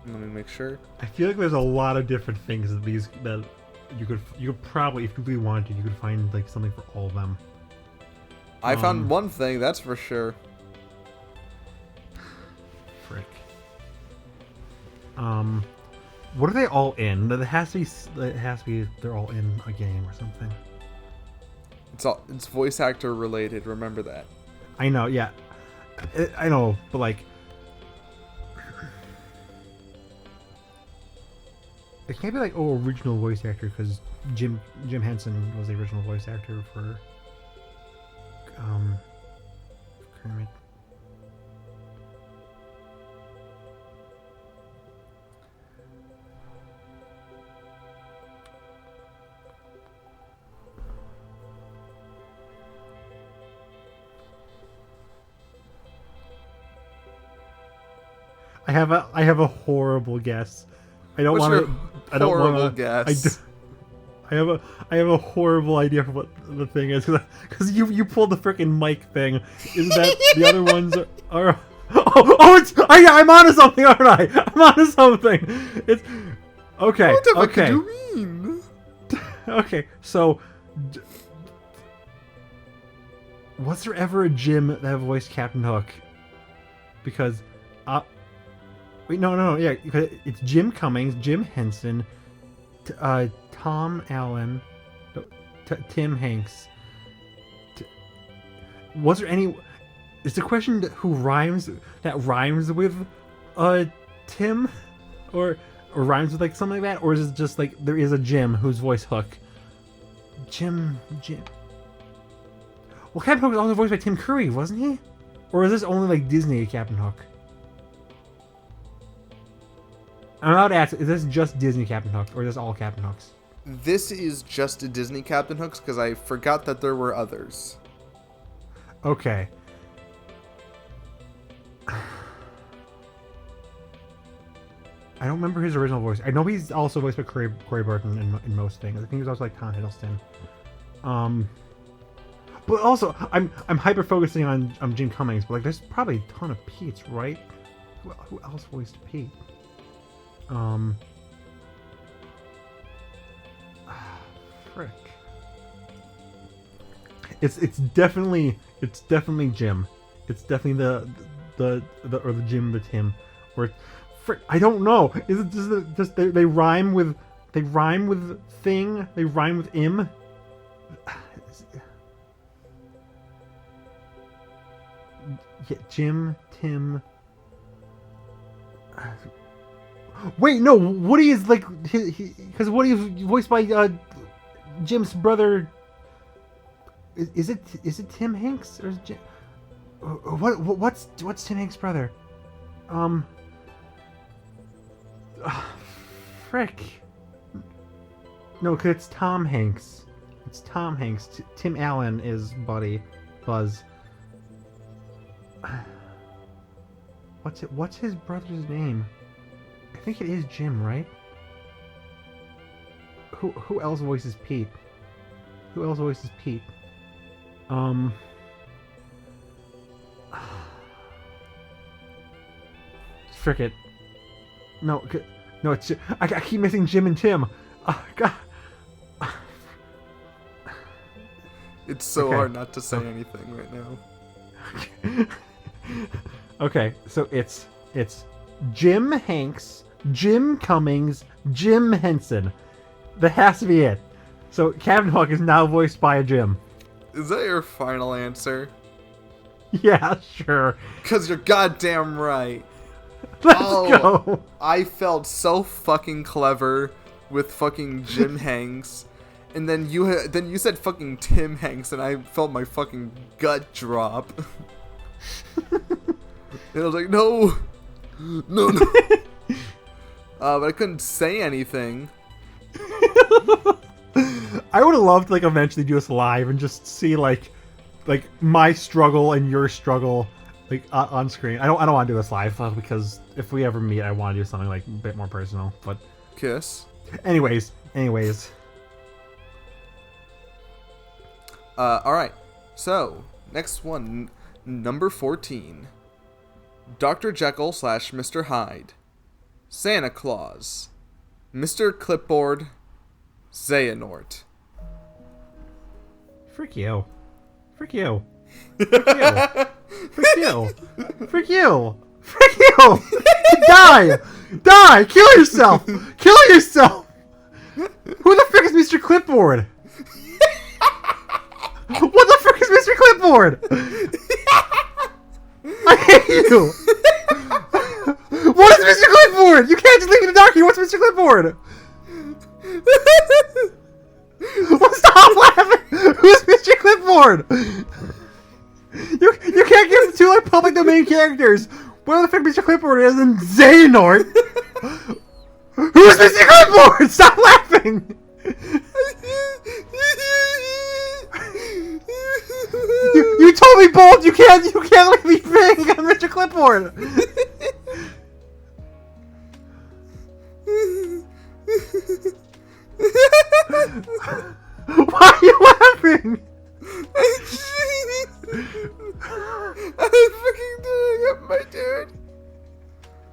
Let me make sure. I feel like there's a lot of different things that you could probably, if you really wanted to, you could find like something for all of them. I found one thing, that's for sure. Frick. What are they all in? It has to be they're all in a game or something. It's voice actor related, remember that. I know, yeah. I know, but like it can't be like original voice actor, because Jim Henson was the original voice actor for Kermit. I have a horrible guess. I don't want to. I don't want to guess. I have a horrible idea for what the thing is, because you pulled the freaking mic thing. Isn't that the other ones are? I'm onto something, aren't I? I'm onto something. It's okay. What the fuck okay. do you mean? Okay, so was there ever a Jim that voiced Captain Hook? Because wait, no, yeah, because it's Jim Cummings, Jim Henson, Tom Allen, Tim Hanks. Was there any? Is the question who rhymes with Tim, or rhymes with like something like that, or is it just like there is a Jim who's voice Hook? Jim. Well, Captain Hook was also voiced by Tim Curry, wasn't he? Or is this only like Disney Captain Hook? I'm allowed to ask, is this just Disney Captain Hook, or is this all Captain Hooks? This is just a Disney Captain Hooks, because I forgot that there were others. Okay. I don't remember his original voice. I know he's also voiced by Corey Burton in most things. I think he was also like Tom Hiddleston. But also, I'm hyper focusing on Jim Cummings, but like there's probably a ton of Pete's, right? Who else voiced Pete? Frick. It's definitely Jim. It's definitely the Jim the Tim, or frick. I don't know. Is it just they rhyme with thing? They rhyme with im. Yeah, Jim, Tim. Wait, no. Woody is like because Woody is voiced by Jim's brother. Is it Tim Hanks or is it Jim? What's Tim Hanks' brother? Frick. No, cause it's Tom Hanks. It's Tom Hanks. Tim Allen is Buzz. What's his brother's name? I think it is Jim, right? Who else voices Pete? Who else voices Pete? Frick it. No, it's I keep missing Jim and Tim. God. It's so hard not to say anything right now. Okay, so it's Jim Hanks, Jim Cummings, Jim Henson. That has to be it. So Captain Hook is now voiced by a Jim. Is that your final answer? Yeah, sure. Because you're goddamn right. Let's go. I felt so fucking clever with fucking Jim Hanks. And then you said fucking Tim Hanks, and I felt my fucking gut drop. And I was like, no. But I couldn't say anything. I would have loved to like eventually do this live and just see like my struggle and your struggle like on screen. I don't want to do this live because if we ever meet, I want to do something like a bit more personal. But kiss. Anyways. All right. So next one, number 14. Dr. Jekyll / Mr. Hyde, Santa Claus, Mr. Clipboard, Xehanort. Frick you. Frick you. Frick you. Frick you. Frick you. Frick you. Die. Die. Kill yourself. Kill yourself. Who the frick is Mr. Clipboard? What the frick is Mr. Clipboard? I hate you. What is Mr. Clipboard? You can't just leave me in the dark. What's Mr. Clipboard? Stop laughing! Who's Mr. Clipboard? You can't give the two like public domain characters. What the frick Mr. Clipboard is in Xehanort? Who's Mr. Clipboard? Stop laughing! You told me both. You can't let me think on Mr. Clipboard. Why are you laughing? I'm fucking doing it, my dude.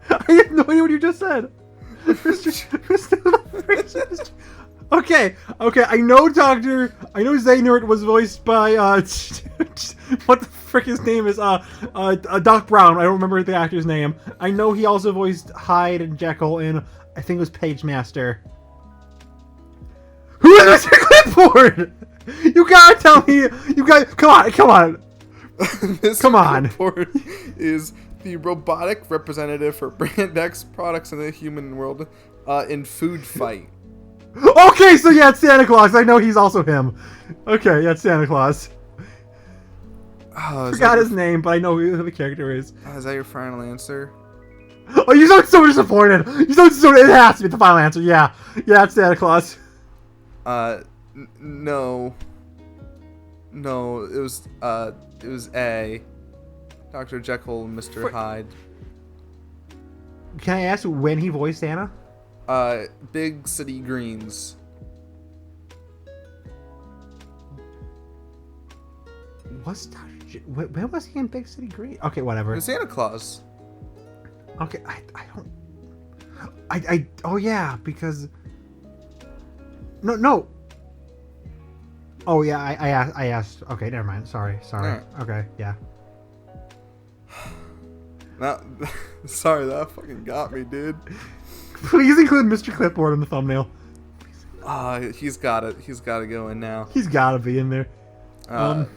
I have no idea what you just said. Okay. I know Xehanort was voiced by what the frick his name is? Doc Brown. I don't remember the actor's name. I know he also voiced Hyde and Jekyll in I think it was Page Master. Who is Mr. Clipboard? You gotta tell me. Come on. Mr. Come on. Clipboard is the robotic representative for Brand X products in the human world in Food Fight. Okay, so yeah, it's Santa Claus. I know he's also him. Okay, yeah, it's Santa Claus. Oh, Forgot his name, but I know who the character is. Is that your final answer? Oh, you sound so disappointed. It has to be the final answer. Yeah, it's Santa Claus. No, it was A. Dr. Jekyll and Mr. Hyde. Can I ask when he voiced Anna? Big City Greens. When was he in Big City Green? Okay, It whatever. was Santa Claus. Okay, I don't. Oh yeah, because. No. Oh yeah, I asked. Okay, never mind. Sorry. Alright. Okay, yeah. Now, sorry, that fucking got me, dude. Please include Mr. Clipboard in the thumbnail. He's got it. He's got to go in now. He's got to be in there. All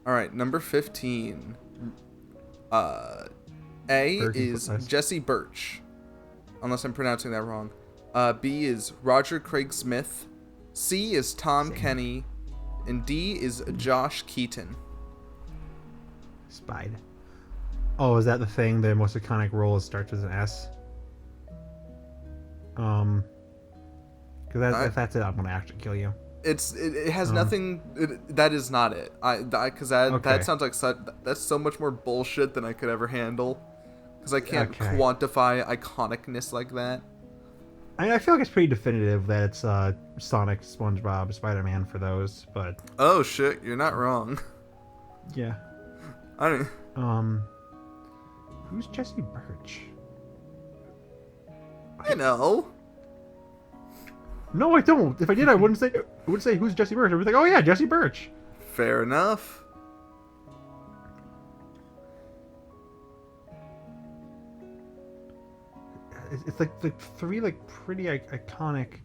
right, number 15. A is Jesse Birch, unless I'm pronouncing that wrong. B is Roger Craig Smith. C is Tom Kenny, and D is Josh Keaton. Spied. Oh, is that the thing? The most iconic role starts with an S. Because if that's it, I'm gonna actually kill you. It has nothing. That is not it. That sounds like that's so much more bullshit than I could ever handle. Because I can't quantify iconicness like that. I feel like it's pretty definitive that it's Sonic, SpongeBob, Spider-Man for those, but oh shit, you're not wrong. Yeah. I don't. Who's Jesse Birch? I know. No, I don't. If I did, I wouldn't say. I would say who's Jesse Birch. I would be like, oh yeah, Jesse Birch. Fair enough. It's like three pretty iconic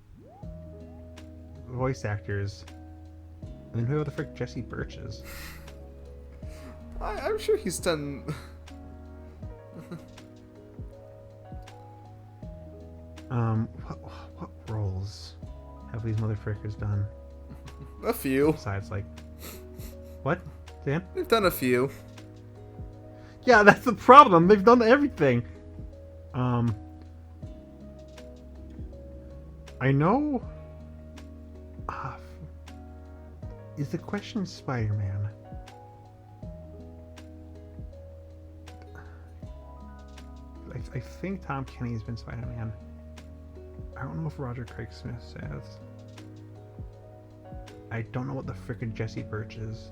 voice actors, and then who the frick Jesse Birch is? I'm sure he's done. What roles have these motherfuckers done? A few. Besides, what? Dan? They've done a few. Yeah, that's the problem. They've done everything. I know. Is the question Spider-Man? I think Tom Kenny's been Spider-Man. I don't know if Roger Craig Smith says. I don't know what the frickin' Jesse Birch is.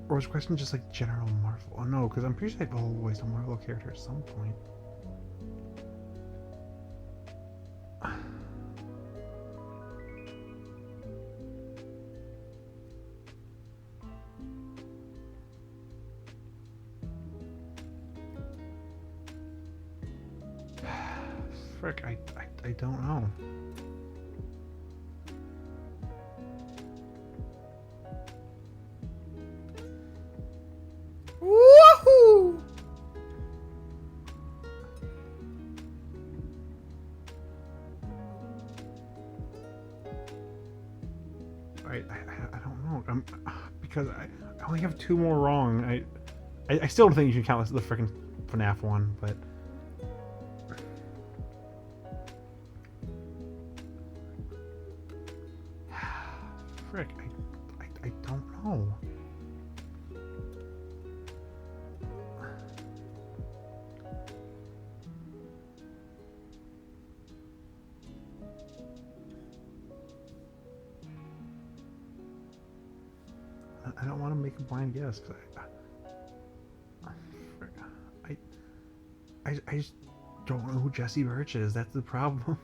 Or is the question just general Marvel? Oh no, because I'm pretty sure they've all voiced a Marvel character at some point. Frick, I don't know. Woohoo! I don't know. Because I only have two more wrong. I still don't think you should count this as the freaking FNAF one, but frick, I don't know. I don't want to make a blind guess because I just don't know who Jesse Birch is. That's the problem.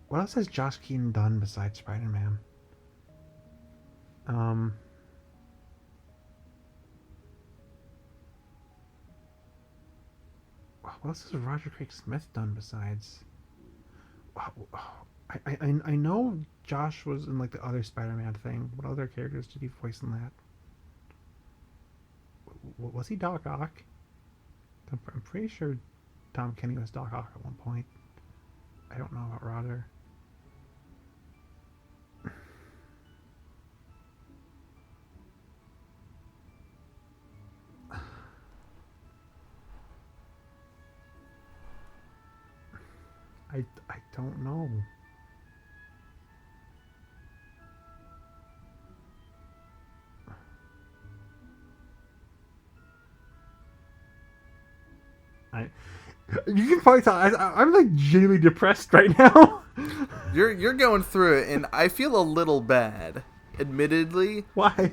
What else has Josh Keaton done besides Spider-Man? What else has Roger Craig Smith done besides? I know Josh was in the other Spider-Man thing. What other characters did he voice in that? Was he Doc Ock? I'm pretty sure Tom Kenny was Doc Ock at one point. I don't know about Roger. I don't know. You can probably tell I'm like genuinely depressed right now. You're going through it, and I feel a little bad, admittedly. Why?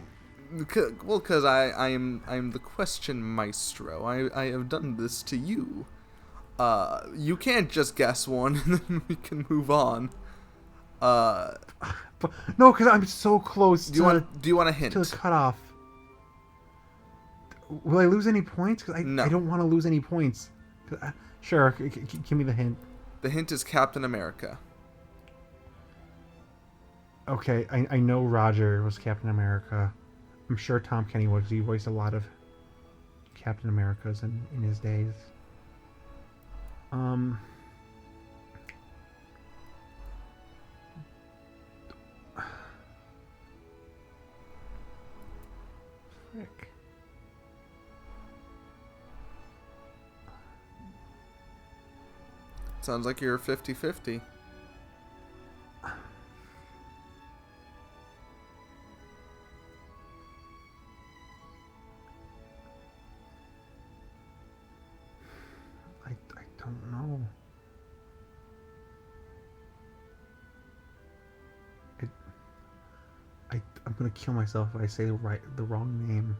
Well, because I am the question maestro. I have done this to you. You can't just guess one and then we can move on. But, no, because I'm so close. Do you want a hint? To the cutoff. Will I lose any points? Because No. I don't want to lose any points. Sure, give me the hint. The hint is Captain America. Okay, I know Roger was Captain America. I'm sure Tom Kenny was. He voiced a lot of Captain Americas in his days. Frick. Sounds like you're 50-50. I don't know. I'm gonna kill myself if I say the wrong name.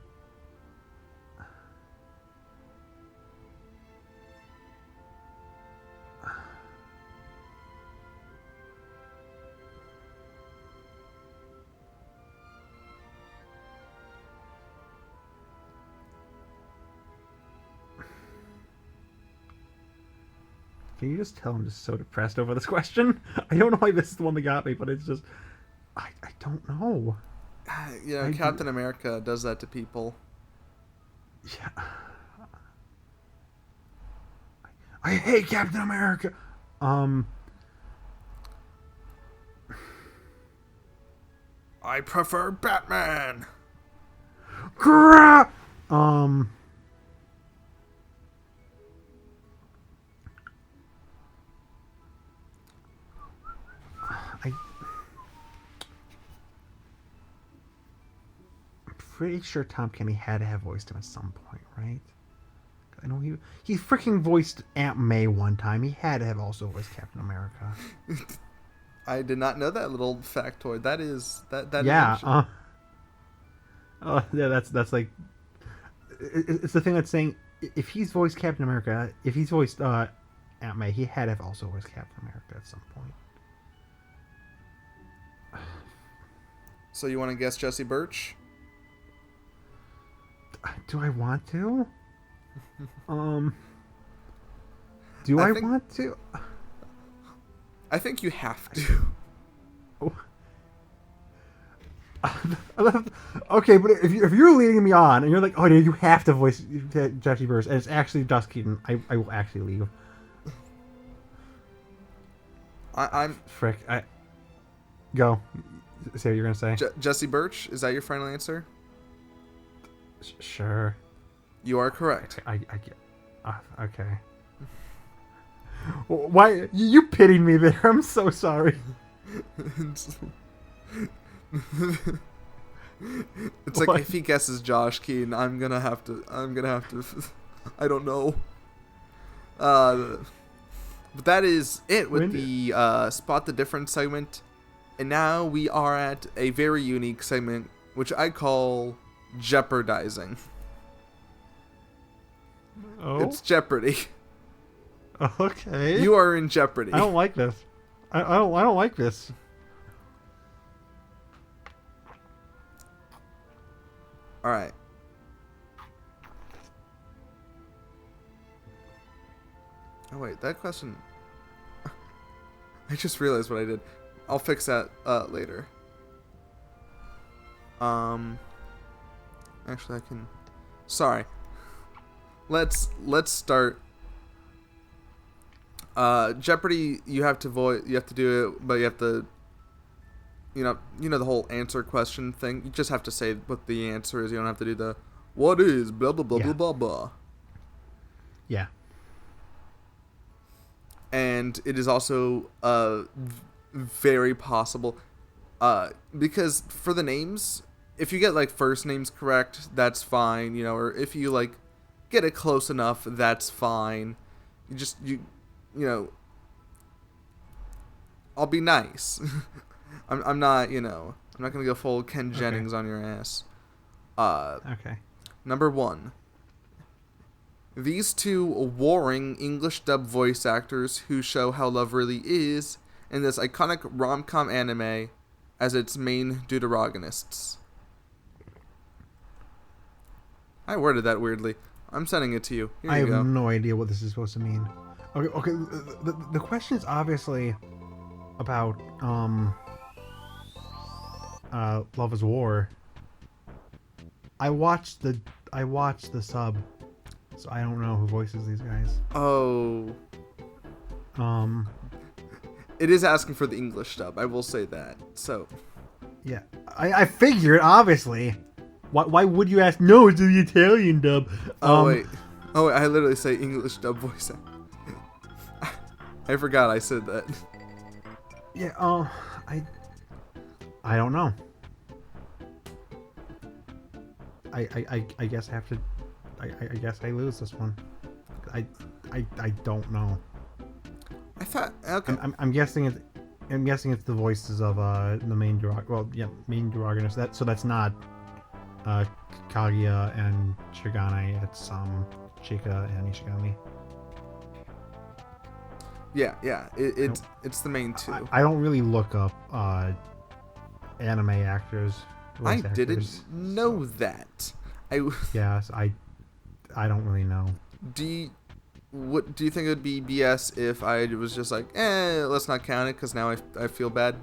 Can you just tell I'm just so depressed over this question? I don't know why this is the one that got me, but it's just I don't know. You know, Captain America does that to people. Yeah. I hate Captain America. I prefer Batman. I pretty sure Tom Kenny had to have voiced him at some point, right? I know he freaking voiced Aunt May one time. He had to have also voiced Captain America. I did not know that little factoid. That is that. Yeah. Yeah. That's like it's the thing that's saying if he's voiced Captain America, if he's voiced Aunt May, he had to have also voiced Captain America at some point. So you want to guess Jesse Birch? Do I want to? Do I want to? I think you have to. Okay, but if you're leading me on and you're like, oh, dude, you have to voice Jesse Birch, and it's actually Joss Keaton, I will actually leave. I'm frick. Go. Say what you're gonna say. Jesse Birch. Is that your final answer? Sure. You are correct. I get. Okay. Why you pitied me there? I'm so sorry. It's like if he guesses Josh Keaton, I'm gonna have to. I don't know. But that is it with the Spot the Difference segment, and now we are at a very unique segment, which I call jeopardizing. Oh, it's Jeopardy. Okay. You are in jeopardy. I don't like this. I don't like this. All right. Oh wait, that question. I just realized what I did. I'll fix that later. Actually, I can. Sorry. Let's start. Jeopardy. You have to You have to do it, but you have to. You know the whole answer question thing. You just have to say what the answer is. You don't have to do the what is blah blah blah blah blah blah. Yeah. and it is also very possible because for the names, if you get like first names correct, that's fine, you know, or if you like get it close enough, that's fine. You know, I'll be nice. I'm not, you know, I'm not gonna go full Ken Jennings on your ass. Okay. Number 1. These two warring English dub voice actors who show how love really is in this iconic rom-com anime as its main deuterogonists. I worded that weirdly. I'm sending it to you. Here I you have go. no idea what this is supposed to mean. Okay. The question is obviously about Love is War. I watched the sub, so I don't know who voices these guys. Oh. It is asking for the English dub, I will say that. So. Yeah, I figured, obviously. Why would you ask? No, it's the Italian dub. Wait, I literally say English dub voice actor. I forgot I said that. Yeah, I don't know. I guess I have to. I guess I lose this one. I don't know. I thought okay. I'm guessing it's. I'm guessing it's the voices of the main main Durogonist. So that's not Kaguya and Shigane. It's Chika and Ishigami. Yeah. It's the main two. I don't really look up anime actors. I voice didn't actors, know that. Yes, I don't really know. Do you think it would be BS if I was just like, let's not count it because now I feel bad?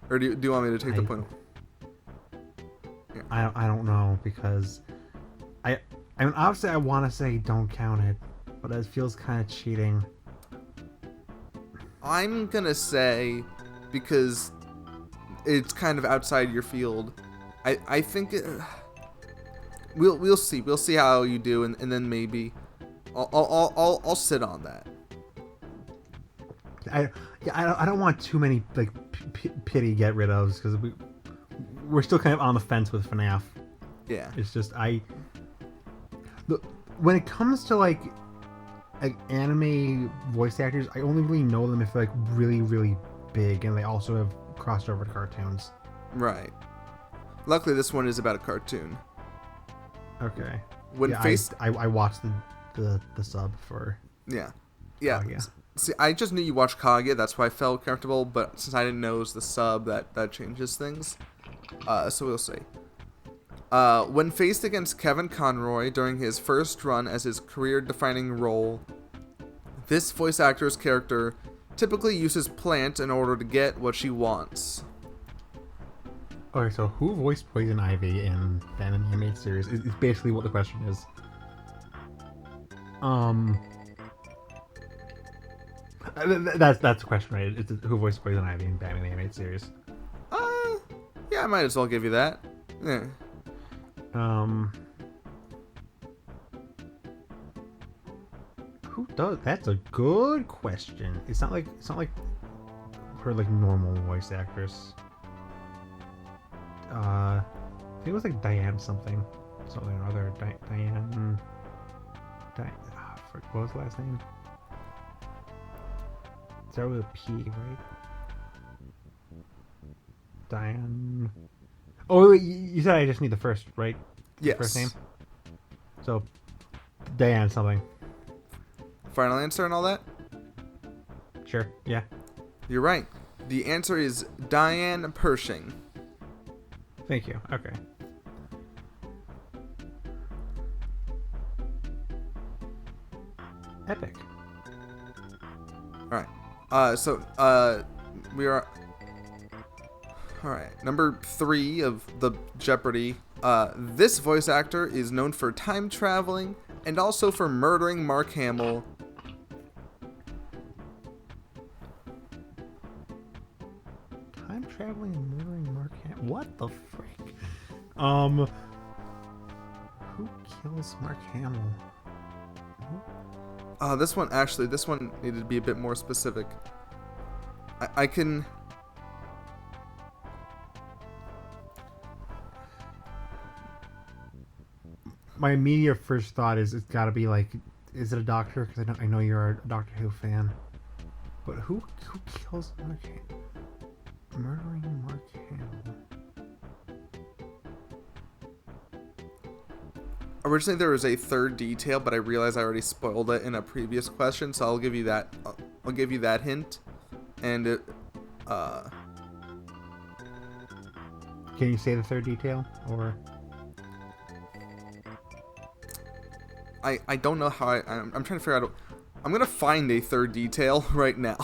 Or do you want me to take the point? Yeah. I don't know because I mean obviously I want to say don't count it, but it feels kind of cheating. I'm gonna say because it's kind of outside your field. I think we'll see how you do, and then maybe I'll sit on that. I don't want too many like pity get rid ofs because we're still kind of on the fence with FNAF. Yeah. It's just when it comes to like anime voice actors, I only really know them if they're like really really big and they also have crossed over to cartoons. Right. Luckily, this one is about a cartoon. Okay. When I watched the sub for. Yeah. Kaguya. See, I just knew you watched Kaguya, that's why I felt comfortable. But since I didn't know it was the sub, that changes things. So we'll see. When faced against Kevin Conroy during his first run as his career-defining role, this voice actor's character typically uses plant in order to get what she wants. Okay, so who voiced Poison Ivy in the animated series is basically what the question is. That's the question, right? It's who voiced Poison Ivy in Batman the Animated Series. Yeah, I might as well give you that. Yeah. Who does? That's a good question. It's not like her like normal voice actress. I think it was like Diane something or other. Diane. What was the last name? Started with a P, right? Diane. Oh, wait, you said I just need the first, right? Yes. First name. So, Diane something. Final answer and all that? Sure. Yeah. You're right. The answer is Diane Pershing. Thank you. Okay. Epic. All right. We are. All right. Number 3 of the Jeopardy. This voice actor is known for time traveling and also for murdering Mark Hamill. Time traveling and murdering Mark Hamill. What the frick? Who kills Mark Hamill? This one needed to be a bit more specific. I can. My immediate first thought is it's got to be like, is it a doctor? Because I know you're a Doctor Who fan. But who kills Mark Hamill? Murdering Mark Hamill. Originally, there was a third detail, but I realized I already spoiled it in a previous question, so I'll give you that. I'll give you that hint, and it. Can you say the third detail, or? I don't know how I'm trying to figure out. I'm gonna find a third detail right now.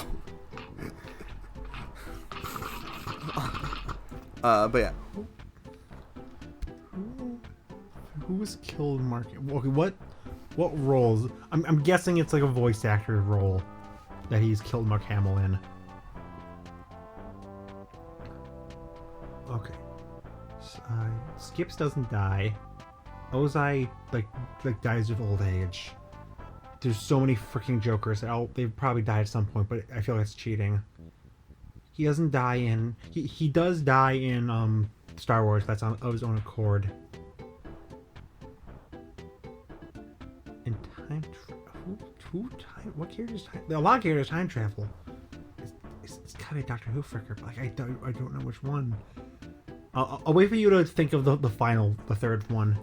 But yeah. Who was killed, Mark? Okay, what roles? I'm guessing it's like a voice actor role that he's killed Mark Hamill in. Okay. Skips doesn't die. Ozai like dies of old age. There's so many freaking Jokers. They've probably died at some point, but I feel like it's cheating. He doesn't die in. He does die in Star Wars. That's of his own accord. In time, what characters time? A lot of characters time travel. It's gotta be Doctor Who fricker, but like I don't know which one. I'll wait for you to think of the third one.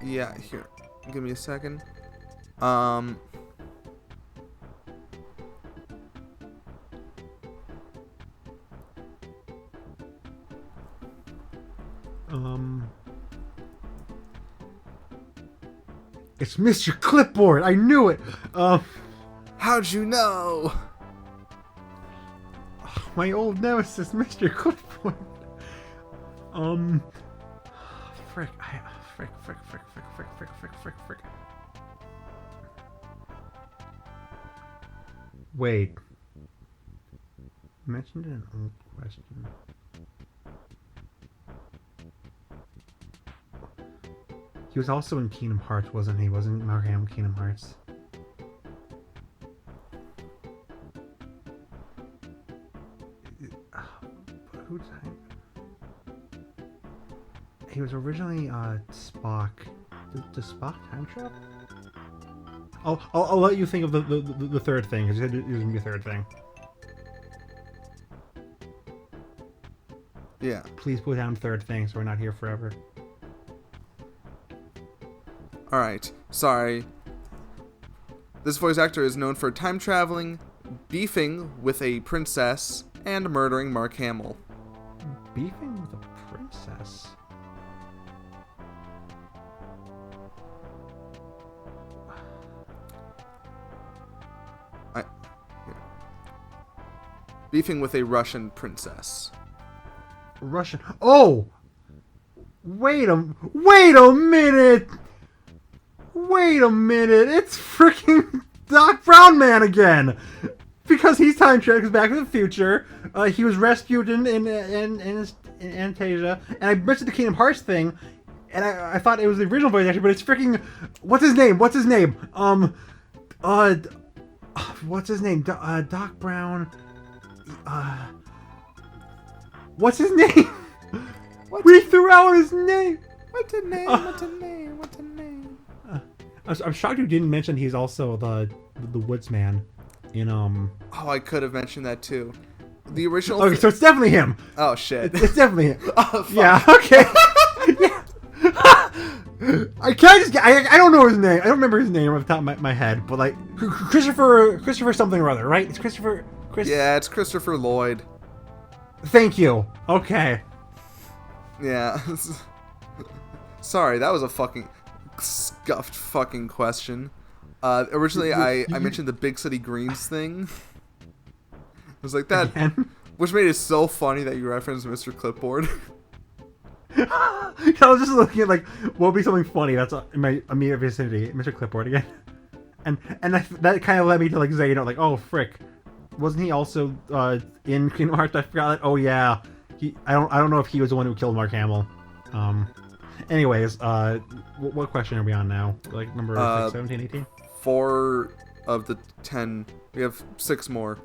Yeah, here. Give me a second. It's Mr. Clipboard. I knew it. How'd you know? My old nemesis, Mr. Clipboard. Frick. Wait. Mentioned an old question. He was also in Kingdom Hearts, wasn't he? Wasn't Mark Hamill Kingdom Hearts? Who's he was originally Spock. Does Spock time travel? I'll let you think of the third thing. Because there's gonna be a third thing. Yeah. Please put down third thing, so we're not here forever. Alright, sorry. This voice actor is known for time traveling, beefing with a princess, and murdering Mark Hamill. Beefing with a princess? Beefing with a Russian princess. Russian? Oh! Wait a minute! Wait a minute! It's freaking Doc Brown Man again! Because he's time traveling Back to the Future. He was rescued in Anastasia, and I mentioned the Kingdom Hearts thing, and I thought it was the original voice actor, but it's freaking what's his name? What's his name? Doc Brown. What's his name? We threw out his name. What's his name? What's his name? What's his name? I'm shocked you didn't mention he's also the Woodsman in Oh, I could have mentioned that too. The original. Okay, so it's definitely him. Oh shit! It's definitely him. Oh, fuck. Yeah. Okay. Yeah. I don't know his name. I don't remember his name off the top of my head, but like Christopher something or other, right? It's Christopher. Yeah, it's Christopher Lloyd. Thank you. Okay. Yeah. Sorry, that was a fucking scuffed fucking question. Originally, I mentioned the Big City Greens thing. I was like that, Again? Which made it so funny that you referenced Mr. Clipboard. I was just looking at like what would be something funny that's in my immediate vicinity. Mr. Clipboard again, and that kind of led me to like say, like, oh frick, wasn't he also in Kingdom Hearts? I forgot that. Oh yeah, I don't know if he was the one who killed Mark Hamill. Anyways, what question are we on now? Like number 17, 18? 4 of the 10. We have 6 more.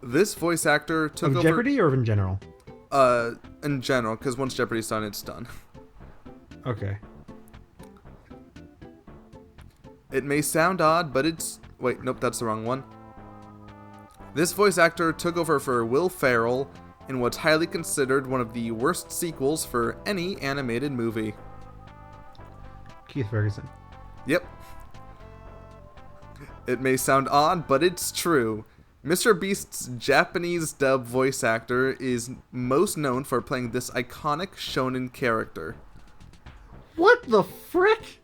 This voice actor took over Jeopardy or in general? In general, because once Jeopardy's done, it's done. Okay. It may sound odd, but it's... Wait, nope, that's the wrong one. This voice actor took over for Will Ferrell in what's highly considered one of the worst sequels for any animated movie. Keith Ferguson. Yep. It may sound odd, but it's true. Mr. Beast's Japanese dub voice actor is most known for playing this iconic shonen character. What the frick?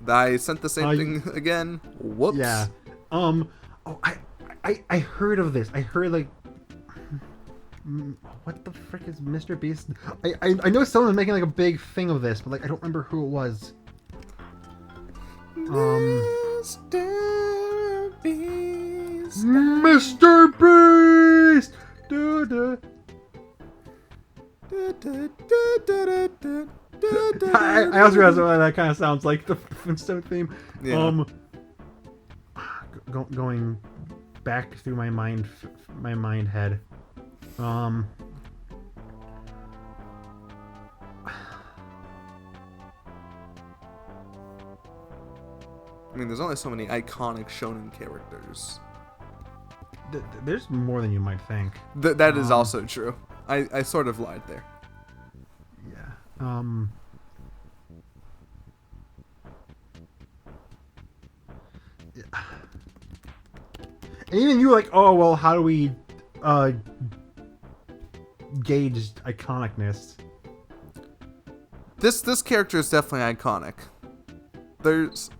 I sent the same thing again. Whoops. Yeah. Oh, I heard of this. I heard like, what the frick is Mr. Beast? I know someone was making like a big thing of this, but like I don't remember who it was. Mr. Beast. Mr. Beast. Da-da. I also realized why that kind of sounds like the Flintstone theme. Yeah. Going back through my mind head. I mean, there's only so many iconic shonen characters. There's more than you might think. That is also true. I sort of lied there. Yeah. And even you were like, oh well, how do we gauge iconicness? This character is definitely iconic. There's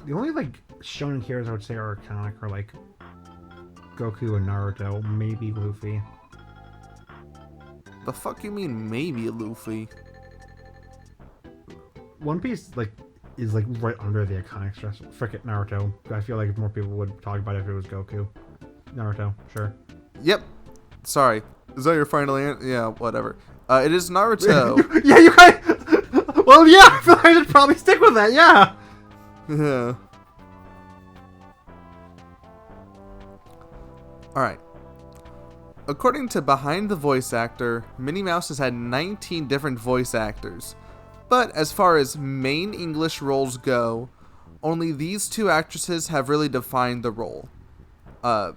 The only like shonen heroes I would say are iconic are like Goku and Naruto, maybe Luffy. the fuck you mean maybe Luffy? One Piece is like right under the iconic stress. Frick it, Naruto. I feel like more people would talk about it if it was Goku. Naruto, sure. Yep. Sorry. Is that your final answer? Yeah, whatever. It is Naruto. Yeah, you guys. Well, yeah, I feel like I should probably stick with that. Yeah. Yeah. Alright. According to Behind the Voice Actor, Minnie Mouse has had 19 different voice actors. But as far as main English roles go, only these 2 actresses have really defined the role.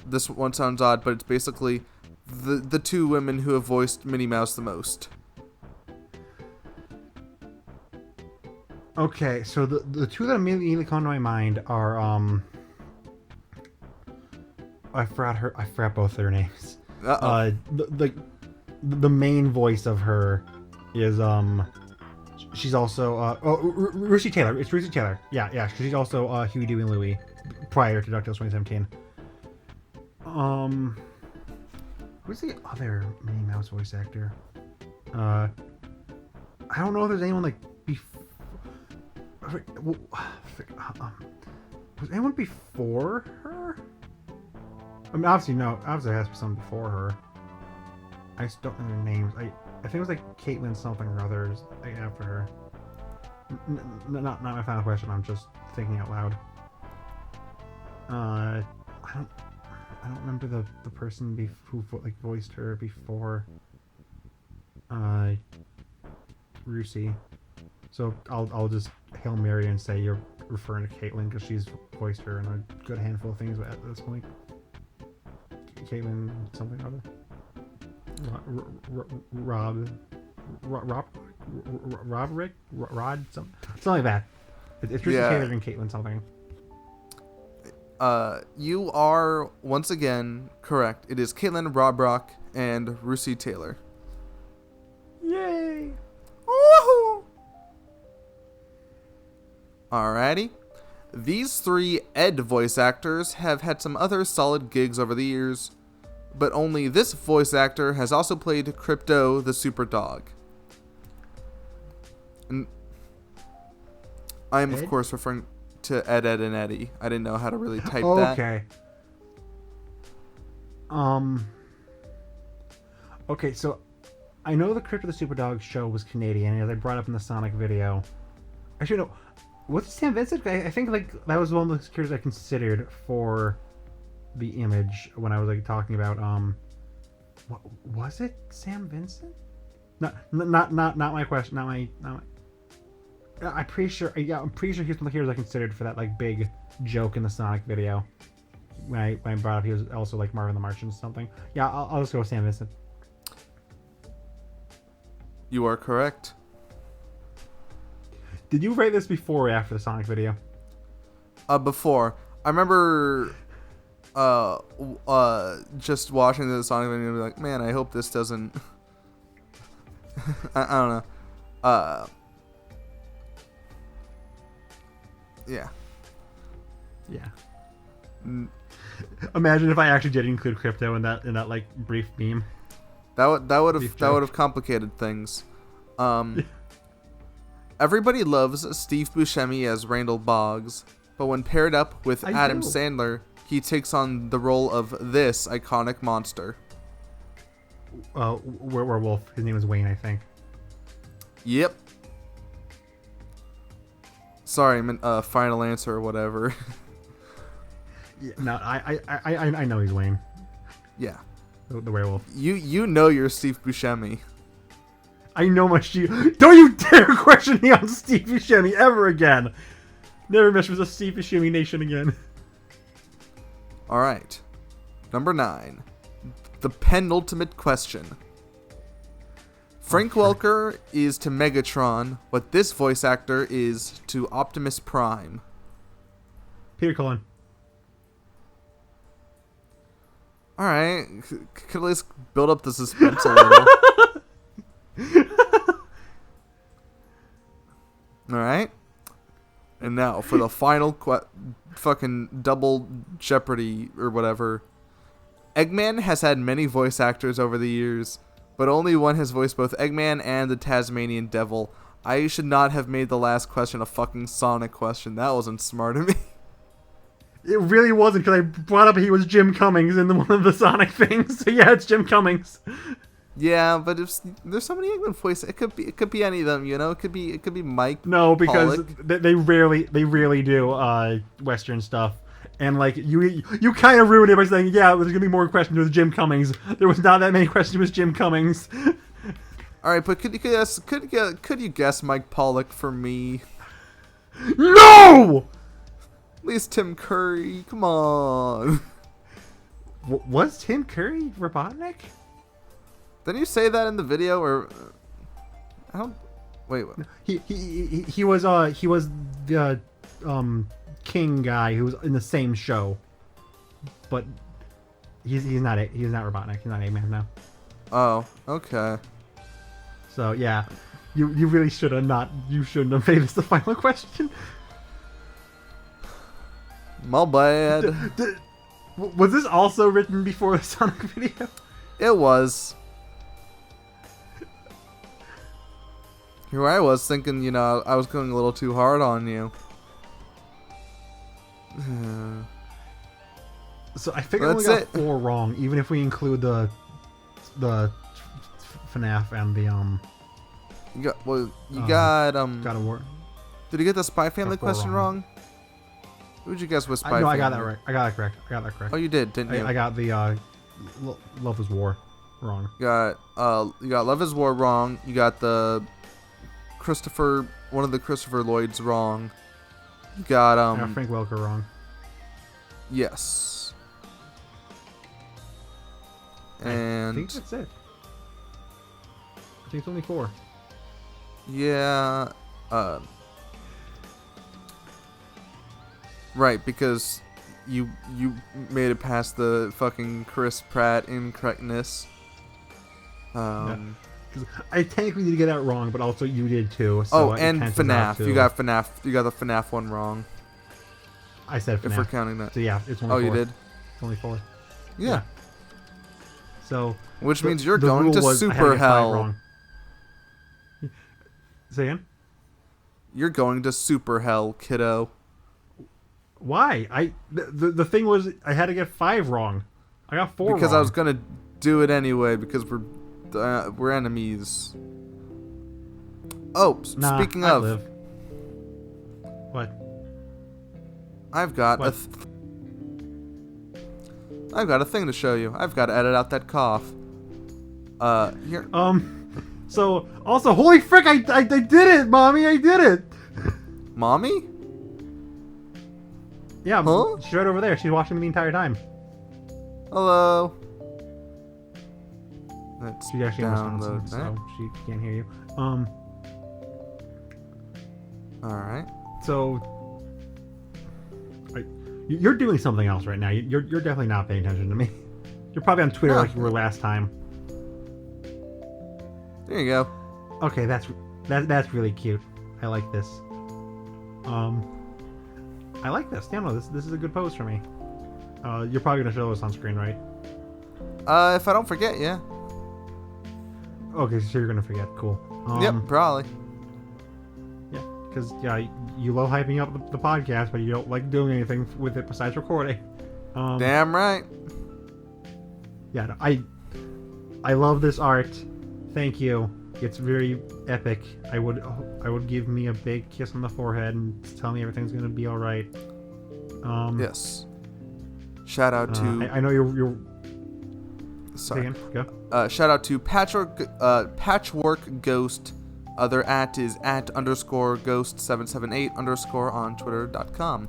This one sounds odd, but it's basically the 2 women who have voiced Minnie Mouse the most. Okay, so the 2 that immediately come to my mind are I forgot both their names. Uh-oh. The main voice of her is she's also Russi Taylor. It's Russi Taylor. Yeah. She's also Huey, Dewey, and Louie prior to DuckTales 2017. Who's the other Minnie Mouse voice actor? I don't know if there's anyone like before. Was anyone before her? I mean, obviously no. Obviously, there has to be someone before her. I just don't know their names. I think it was like Caitlin something or others after her. Not my final question. I'm just thinking out loud. I don't remember the person who like voiced her before. Russi. So I'll just Hail Mary and say you're referring to Caitlin because she's voiced her in a good handful of things at this point. Caitlin something or other. Rod, something like that. It's Russi Taylor and Caitlin something. You are once again correct. It is Caitlin Robrock and Russi Taylor. Yay! Woohoo! Alrighty. These 3 Ed voice actors have had some other solid gigs over the years, but only this voice actor has also played Crypto the Super Dog. And I am, of course, referring to Ed, Edd, and Eddy. I didn't know how to really type that. Okay. Okay, so I know the Crypt of the Superdog show was Canadian, as I brought up in the Sonic video. Actually, no. Was it Sam Vincent? I think like that was one of the characters I considered for the image when I was like talking about what was it? Sam Vincent? Not my question. Not my. I'm pretty sure. Yeah, I'm pretty sure he's one of the characters I considered for that like big joke in the Sonic video. When I brought up he was also like Marvin the Martian or something. Yeah, I'll just go with Sam Vincent. You are correct. Did you write this before or after the Sonic video? Before. I remember just watching the Sonic video and be like, man, I hope this doesn't I don't know. Yeah. Yeah. Imagine if I actually did include crypto in that like brief meme. That would have complicated things. Everybody loves Steve Buscemi as Randall Boggs, but when paired up with Adam Sandler, he takes on the role of this iconic monster. Werewolf. His name is Wayne, I think. Yep. Sorry, I meant final answer or whatever. Yeah, no, I know he's Wayne. Yeah. The werewolf. You know you're Steve Buscemi. I know my Steve. Don't you dare question me on Steve Buscemi ever again. Never mess with a Steve Buscemi nation again. All right. Number 9. The penultimate question. Frank Welker is to Megatron what this voice actor is to Optimus Prime. Peter Cullen. All right. Could at least build up the suspense a little. All right. And now for the final fucking double Jeopardy or whatever. Eggman has had many voice actors over the years, but only one has voiced both Eggman and the Tasmanian Devil. I should not have made the last question a fucking Sonic question. That wasn't smart of me. It really wasn't, because I brought up he was Jim Cummings in one of the Sonic things. So yeah, it's Jim Cummings. Yeah, but if there's so many Eggman voices, it could be any of them, you know. It could be Mike. No, because Pollock. they rarely do Western stuff, and like you kind of ruined it by saying there's gonna be more questions with Jim Cummings. There was not that many questions with Jim Cummings. All right, but could you guess Mike Pollock for me? No. At least Tim Curry. Come on. Was Tim Curry Robotnik? Didn't you say that in the video, or I don't? Wait. What? He was the King guy who was in the same show, but he's not Robotnik. He's not Eggman now. Oh, okay. So yeah, you really should have not. You shouldn't have made this the final question. My bad. Was this also written before the Sonic video? It was. Here I was thinking, I was going a little too hard on you. So I think I only got 4 wrong, even if we include the FNAF and the You got God of War. Did you get the Spy Family question wrong? Who'd you guess was Spy Family? No, I got that right. I got that correct. Oh, you did, didn't you? I got the Love is War wrong. You got Love is War wrong. You got the one of the Christopher Lloyds wrong. You got I got Frank Welker wrong. Yes. And I think that's it. I think it's only 4. Yeah. Right, because you made it past the fucking Chris Pratt incorrectness. I technically did get that wrong, but also you did too. So and FNAF. You got FNAF. You got the FNAF one wrong. I said FNAF. If we're counting that. So yeah, it's only 4. You did? It's only 4. Yeah. So. Which means you're going to super hell. Say again? You're going to super hell, kiddo. Why? The thing was I had to get 5 wrong. I got 4 because wrong. I was gonna do it anyway because we're we're enemies. Oh, Nah, speaking I of, live. What? I've got What? I've got a thing to show you. I've got to edit out that cough. Here. So, also, holy frick, I did it, mommy, I did it! Mommy? Yeah, Huh? she's right over there. She's watching me the entire time. Hello. Let's She actually understands, download that. so she can't hear you. Alright. So, you're doing something else right now. You're definitely not paying attention to me. You're probably on Twitter No. like you were last time. There you go. Okay, that's really cute. I like this. I like this. Yeah, no, this is a good pose for me. You're probably gonna show us on screen, right? If I don't forget, yeah. Okay, so you're gonna forget. Cool. Yep, probably. Yeah, because you love hyping up the podcast, but you don't like doing anything with it besides recording. Damn right. Yeah, no, I love this art. Thank you. It's very epic. I would give me a big kiss on the forehead and tell me everything's gonna be all right. Yes. Shout out to. I know you're. Sorry. Say again, go. Shout out to Patchwork Ghost. Their @ is @_ghost778_ on twitter.com.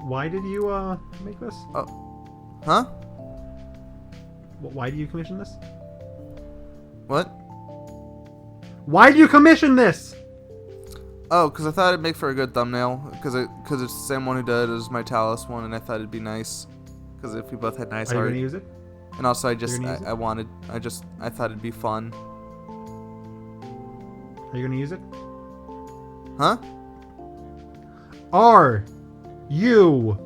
Why did you make this? Oh. Huh? Why do you commission this? What? Why do you commission this? Oh, because I thought it'd make for a good thumbnail. Because it's the same one who did as my Talus one, and I thought it'd be nice. Because if we both had nice Are you art. gonna use it? And also, I thought it'd be fun. Are you gonna use it? Huh? Are you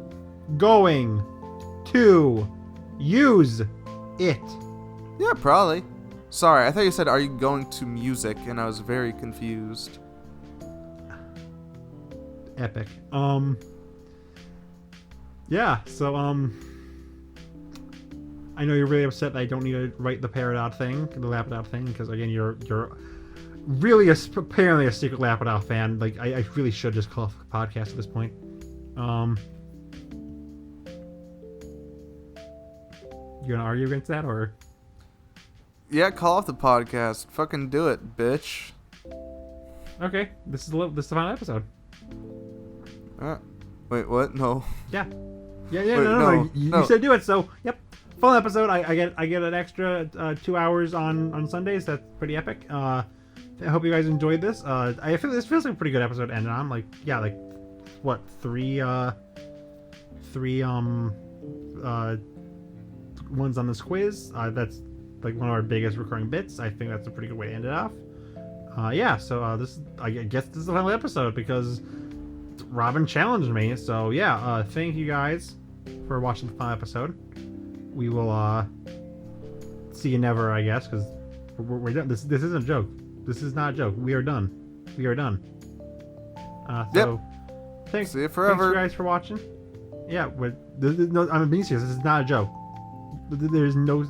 going to use it? Yeah, probably. Sorry, I thought you said, are you going to music? And I was very confused. Epic. Yeah, so, I know you're really upset that I don't need to write the Peridot thing, the Lapidot thing, because, again, you're really apparently a secret Lapidot fan. Like, I really should just call off the podcast at this point. You gonna argue against that, or? Yeah, call off the podcast. Fucking do it, bitch. Okay, this is the final episode. Wait, what? No. Yeah. Yeah, Wait, no. You no. said do it, so yep. Full episode. I get an extra 2 hours on Sundays. That's pretty epic. I hope you guys enjoyed this. I feel this feels like a pretty good episode, and I'm like, yeah, like what three ones on this quiz. That's like one of our biggest recurring bits. I think that's a pretty good way to end it off. Yeah. So I guess this is the final episode because Robin challenged me. So yeah. Thank you guys for watching the final episode. We will see you never, I guess, because we're done. This isn't a joke. This is not a joke. We are done. We are done. So thanks. See you forever. Thanks you guys for watching. Yeah, I'm being serious. This is not a joke. There's no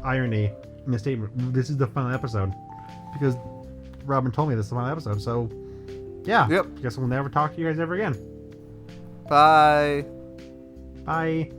irony in the statement. This is the final episode because Robin told me this is the final episode. So yeah. Yep. Guess we'll never talk to you guys ever again. Bye. Bye.